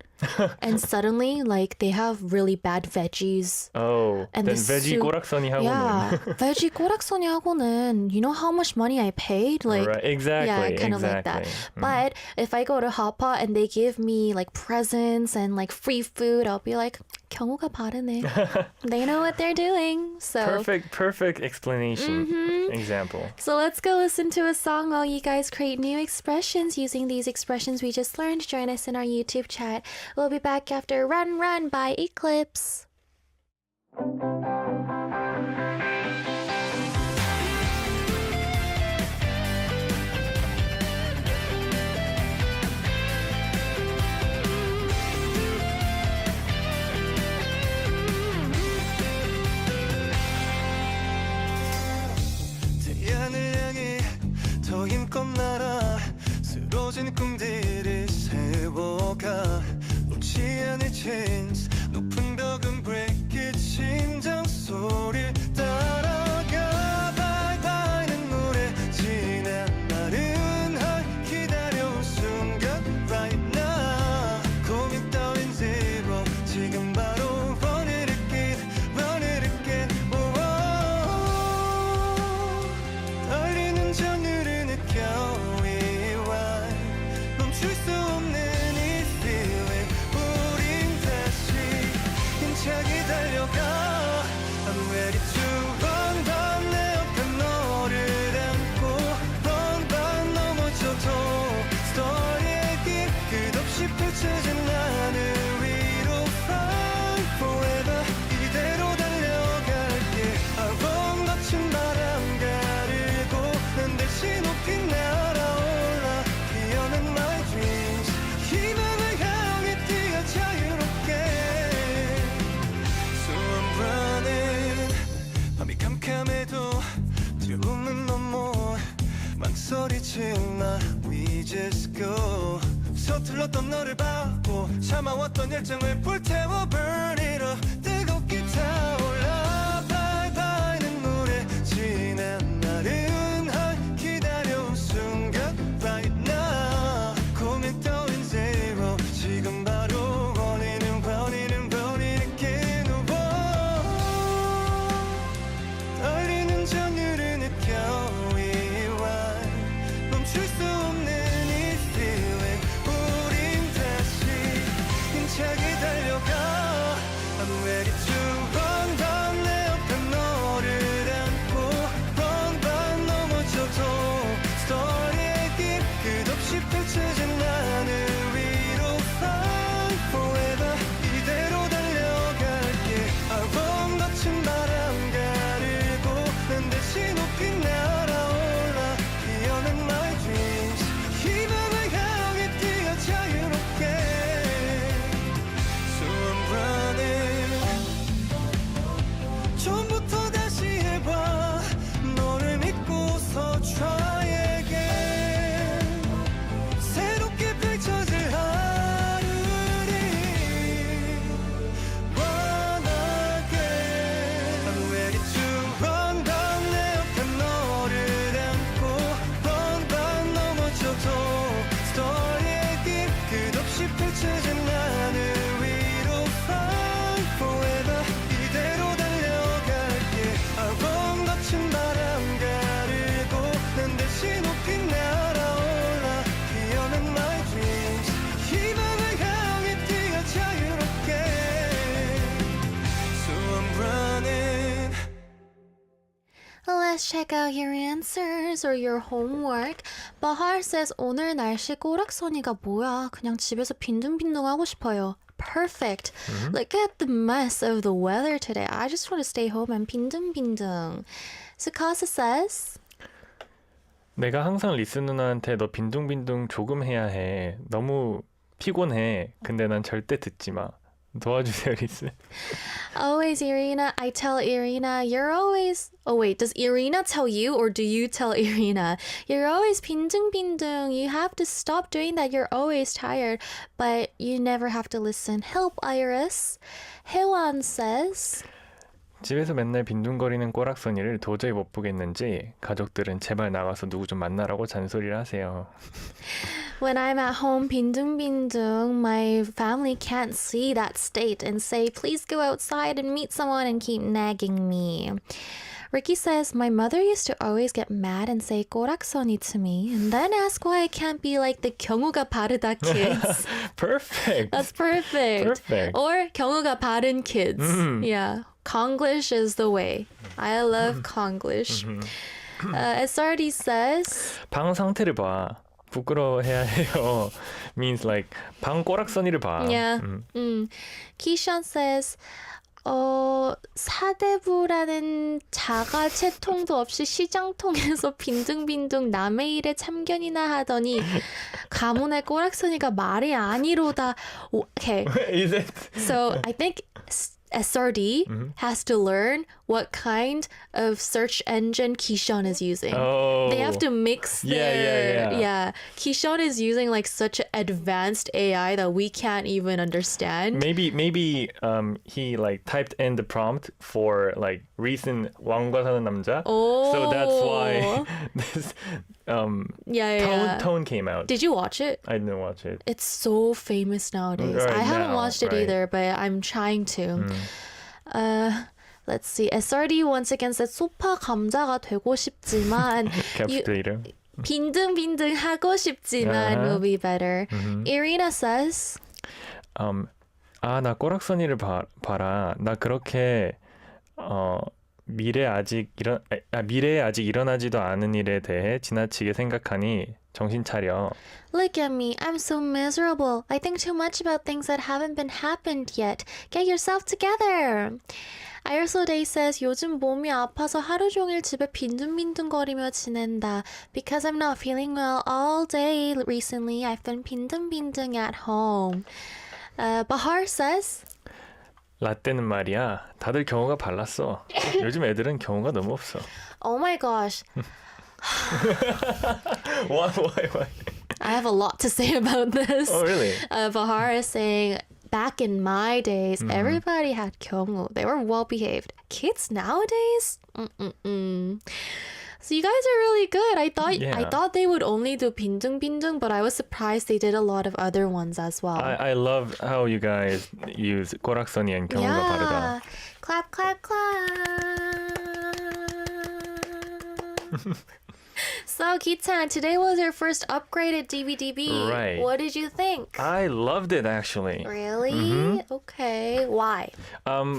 and suddenly, like, they have really bad veggies. Oh, And then the veggie soup- 꼬락선이 하고는. Yeah, veggie 꼬락선이 하고는, you know how much money I paid? Like, Right, exactly. yeah, kind of like that. But if I go to Hot Pot and they give me like presents and like free food, I'll be like, 경우가 바르네. They know what they're doing. So Perfect explanation. Example. So let's go listen to a song while you guys create new expressions using these expressions we just learned. Join us in our YouTube chat. We'll be back after Run Run by Eclipse. 태양을 향해 더 힘껏 날아 쓰러진 꿈들을 세워가 놓지 않을 chance 높은 벽은 break it 심장 소리를 따라가 bye bye는 노래 지난 나른한 기다려온 순간 right now 고민 따윈 zero 지금 바로 run it again oh, 달리는 장르를 느껴 rewind 멈출 수 없는 이 feeling 우린 다시 힘차게 달려가 I'm ready to run run 내 옆에 너를 안고 run run 넘어져도 스토리의 길 끝없이 펼쳐진 하늘 위로 fly forever 이대로 달려갈게 I run 거친 바람 가르고 난 대신 높이 날아올라 피어난 my dreams 희망을 향해 뛰어 자유롭게 So I'm running 밤이 캄캄해도 두려움은 no more 망설이지 마 We just go 서툴렀던 너를 바고 참아왔던 열정을 불태워 burn it up 뜨겁게 타올라 bye bye는 노래 지난 나른한 기다려온 순간 right now 고민 따윈 zero 지금 바로 원이는 again 달리는 장르를 느껴 rewind 멈출 수 없는 이 feeling 우린 다시 힘차게 달려가 멈추진 않을 위로 fly forever 이대로 달려갈게 아범 거친 바람 가르고 난 대신 높이 날아올라 피어난 my dreams 희망을 향해 뛰어 자유롭게 So I'm running Let's check out your answers or your homework. Bahar says 오늘 날씨 꼬락서니가 뭐야? 그냥 집에서 빈둥빈둥 하고 싶어요. Perfect. Look at the mess of the weather today. I just want to stay home and 빈둥빈둥. Sukasa says 내가 항상 리스 누나한테 너 빈둥빈둥 조금 해야 해. 너무 피곤해. 근데 난 절대 듣지 마. 도와주세요, 리스. always Irina. I tell Irina, you're always... Oh wait, does Irina tell you or do you tell Irina? You're always 빈둥빈둥. You have to stop doing that. You're always tired. But you never have to listen. Help, Iris. Hewan says... 집에서 맨날 빈둥거리는 꼬락서니를 도저히 못 보겠는지 가족들은 제발 나가서 누구 좀 만나라고 잔소리를 하세요. When I'm at home 빈둥빈둥, my family can't see that state and say, please go outside and meet someone and keep nagging me. Ricky says, my mother used to always get mad and say 꼬락서니 to me and then ask why I can't be like the 경우가 바르다 kids. Perfect. That's perfect. Perfect. Or 경우가 바른 kids. Yeah. Konglish is the way. I love Konglish. SRD says, 방 상태를 봐. 부끄러워해야 해요. Means like 방 꼬락서니를 봐. yeah. Keishan says, 사대부라는 자가채통도 없이 시장통에서 빈둥빈둥 남의 일에 참견이나 하더니 가문의 꼬락서니가 말이 아니로다. Okay. Is it? So I think SRD has to learn what kind of search engine Keyshawn is using. Oh. They have to mix their... Yeah. Keyshawn is using like such advanced AI that we can't even understand. Maybe he like typed in the prompt for like recent 왕과 사는 남자. Oh. So that's why this tone came out. Did you watch it? I didn't watch it. It's so famous nowadays. Right I haven't now, watched it right. either, but I'm trying to. Let's see. SRD once again said 소파 감자가 되고 싶지만 Capsulator. 빈둥빈둥 하고 싶지만 will be better. Irina says, 나 꼬락서니를 봐라. 나 그렇게 미래에 아직 일어나지도 않은 일에 대해 지나치게 생각하니 정신 차려. look at me. I'm so miserable. I think too much about things that haven't been happened yet. Get yourself together. Irisol Day says, 요즘 몸이 아파서 하루 종일 집에 빈둥빈둥거리며 지낸다. Because I'm not feeling well all day recently, I've been 빈둥빈둥 at home. Bahar says, 라떼는 말이야. 다들 경호가 발랐어. 요즘 애들은 경호가 너무 없어. oh my gosh. Why? I have a lot to say about this. Oh, really? Bahar is saying, back in my days, everybody had 경우. They were well behaved. Kids nowadays? So you guys are really good. I thought they would only do 빈둥빈둥, but I was surprised they did a lot of other ones as well. I love how you guys use 꼬락서니 and 경호가 바르다. Clap, clap, clap. So, Kitan, today was your first upgraded DVDB. Right. What did you think? I loved it actually. Really? Okay. Why?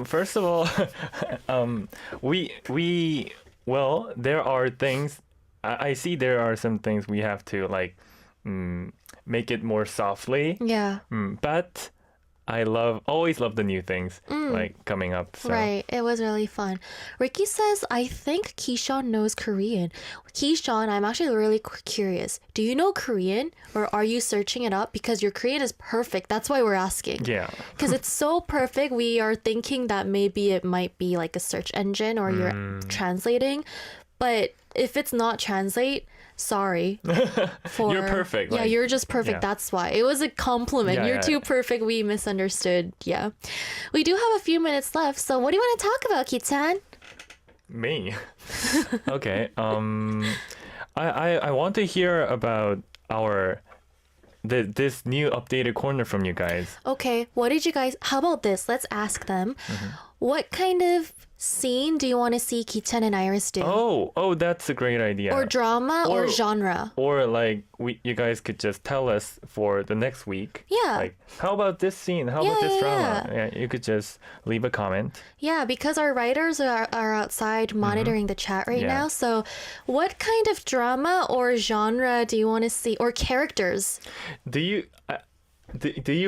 First of all, well, there are things. I see there are some things we have to like make it more softly. Yeah. But I always love the new things like coming up. So. Right. It was really fun. Ricky says, I think Keyshawn knows Korean. Keyshawn, I'm actually really curious. Do you know Korean or are you searching it up? Because your Korean is perfect. That's why we're asking. Yeah. Because it's so perfect. We are thinking that maybe it might be like a search engine or you're translating. But if it's not translate, sorry. You're perfect. Yeah, like, you're just perfect. yeah. That's why. It was a compliment. Yeah, You're yeah. too perfect. We misunderstood. Yeah. We do have a few minutes left. So what do you want to talk about, Kitan? Me. Okay. I want to hear about our this new updated corner from you guys. Okay, what did you guys... How about this? Let's ask them. Mm-hmm. What kind of scene do you want to see Ki-chan and Iris do? Oh, that's a great idea. Or drama or genre? Or like you guys could just tell us for the next week. Yeah. Like, how about this scene? How about this drama? Yeah, you could just leave a comment. Yeah, because our writers are outside monitoring the chat right now. So what kind of drama or genre do you want to see? Or characters? Do you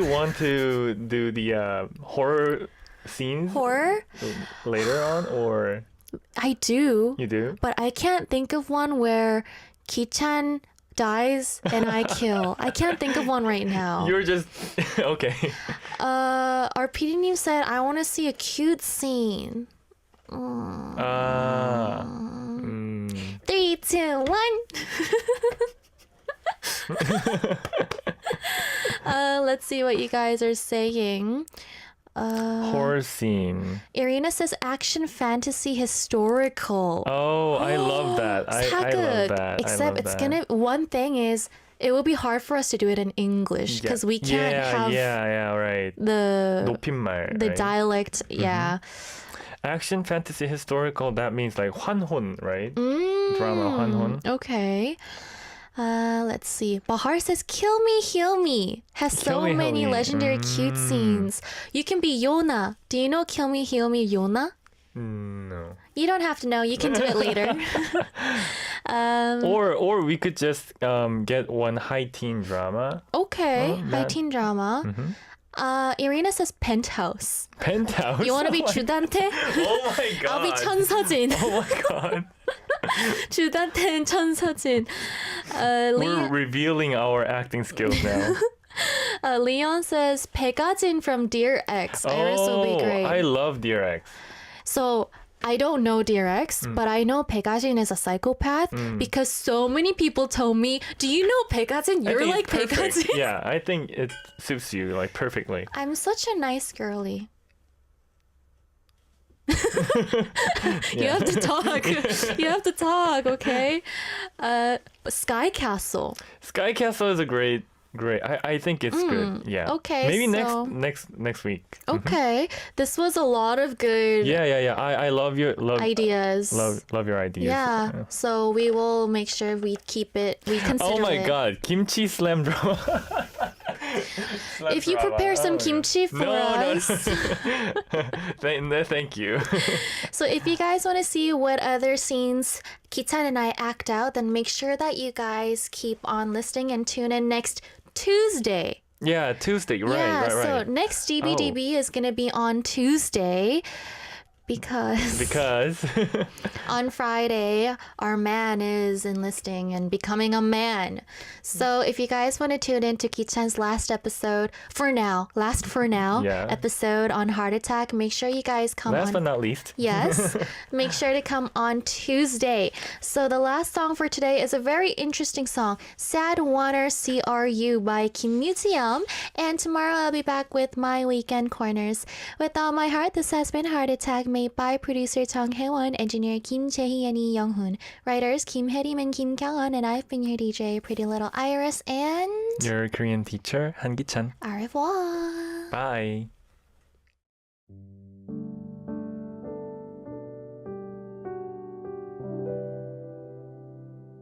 want to do the horror scenes Horror? later on, or I do. you do? But I can't think of one where Ki-chan dies and I kill. I can't think of one right now. You're just okay. Our PD said I want to see a cute scene. 3, 2, 1. Let's see what you guys are saying. Horror scene. Irina says action, fantasy, historical. Oh, I love that. I love that. Except it's gonna. One thing is, it will be hard for us to do it in English because we can't have right. the 높임말, the right? dialect. Yeah. Action, fantasy, historical. That means like 환혼, right? Drama 환혼. Okay. Let's see. Bahar says, "Kill me, heal me." Has Kill so me, heal many me. legendary cute scenes. You can be Yona. Do you know "Kill me, heal me" Yona? No. You don't have to know. You can do it later. Or we could just get one high teen drama. Okay, high that- teen drama. Irina says penthouse. Penthouse. You want to be Oh my- 주단태? Oh my god. I'll be 천서진. Oh my god. 주단태는 천서진. We're revealing our acting skills now. Leon says 백아진 from Dear X. Iris will be great. I love Dear X. So I don't know Dear X, but I know 백아진 is a psychopath because so many people told me, "Do you know 백아진? I You're think like it's perfect. 백아진." Yeah, I think it suits you like perfectly. I'm such a nice girly. You have to talk. You have to talk, okay? Sky Castle. Sky Castle is a great. I think it's good. Yeah. Okay, Maybe so- next week. Okay. This was a lot of good Yeah. I love your ideas. love your ideas. Yeah. So we will make sure we keep it. We consider Oh my it. god, kimchi slam drama. If you prepare some kimchi for us. Thank you. So if you guys want to see what other scenes Ki-chan and I act out, then make sure that you guys keep on listening and tune in next Tuesday. Yeah, Tuesday. Right. So next DBDB is going to be on Tuesday because on Friday our man is enlisting and becoming a man. So if you guys want to tune in to Ki-chan's last episode episode on heart attack, make sure you guys come Last on. but not least. Yes, make sure to come on Tuesday. So the last song for today is a very interesting song, Sad Water CRU by Kim Museum. And tomorrow I'll be back with my weekend corners. With all my heart, this has been Heart Attack, made by producer Tong Hae-won, engineer Kim Jae-hee and Lee Young-hoon, writers Kim Hae-rim and Kim Kyung-won, and I've been your DJ, Pretty Little Iris, and Your Korean teacher, Han Gi-chan. au revoir. Bye.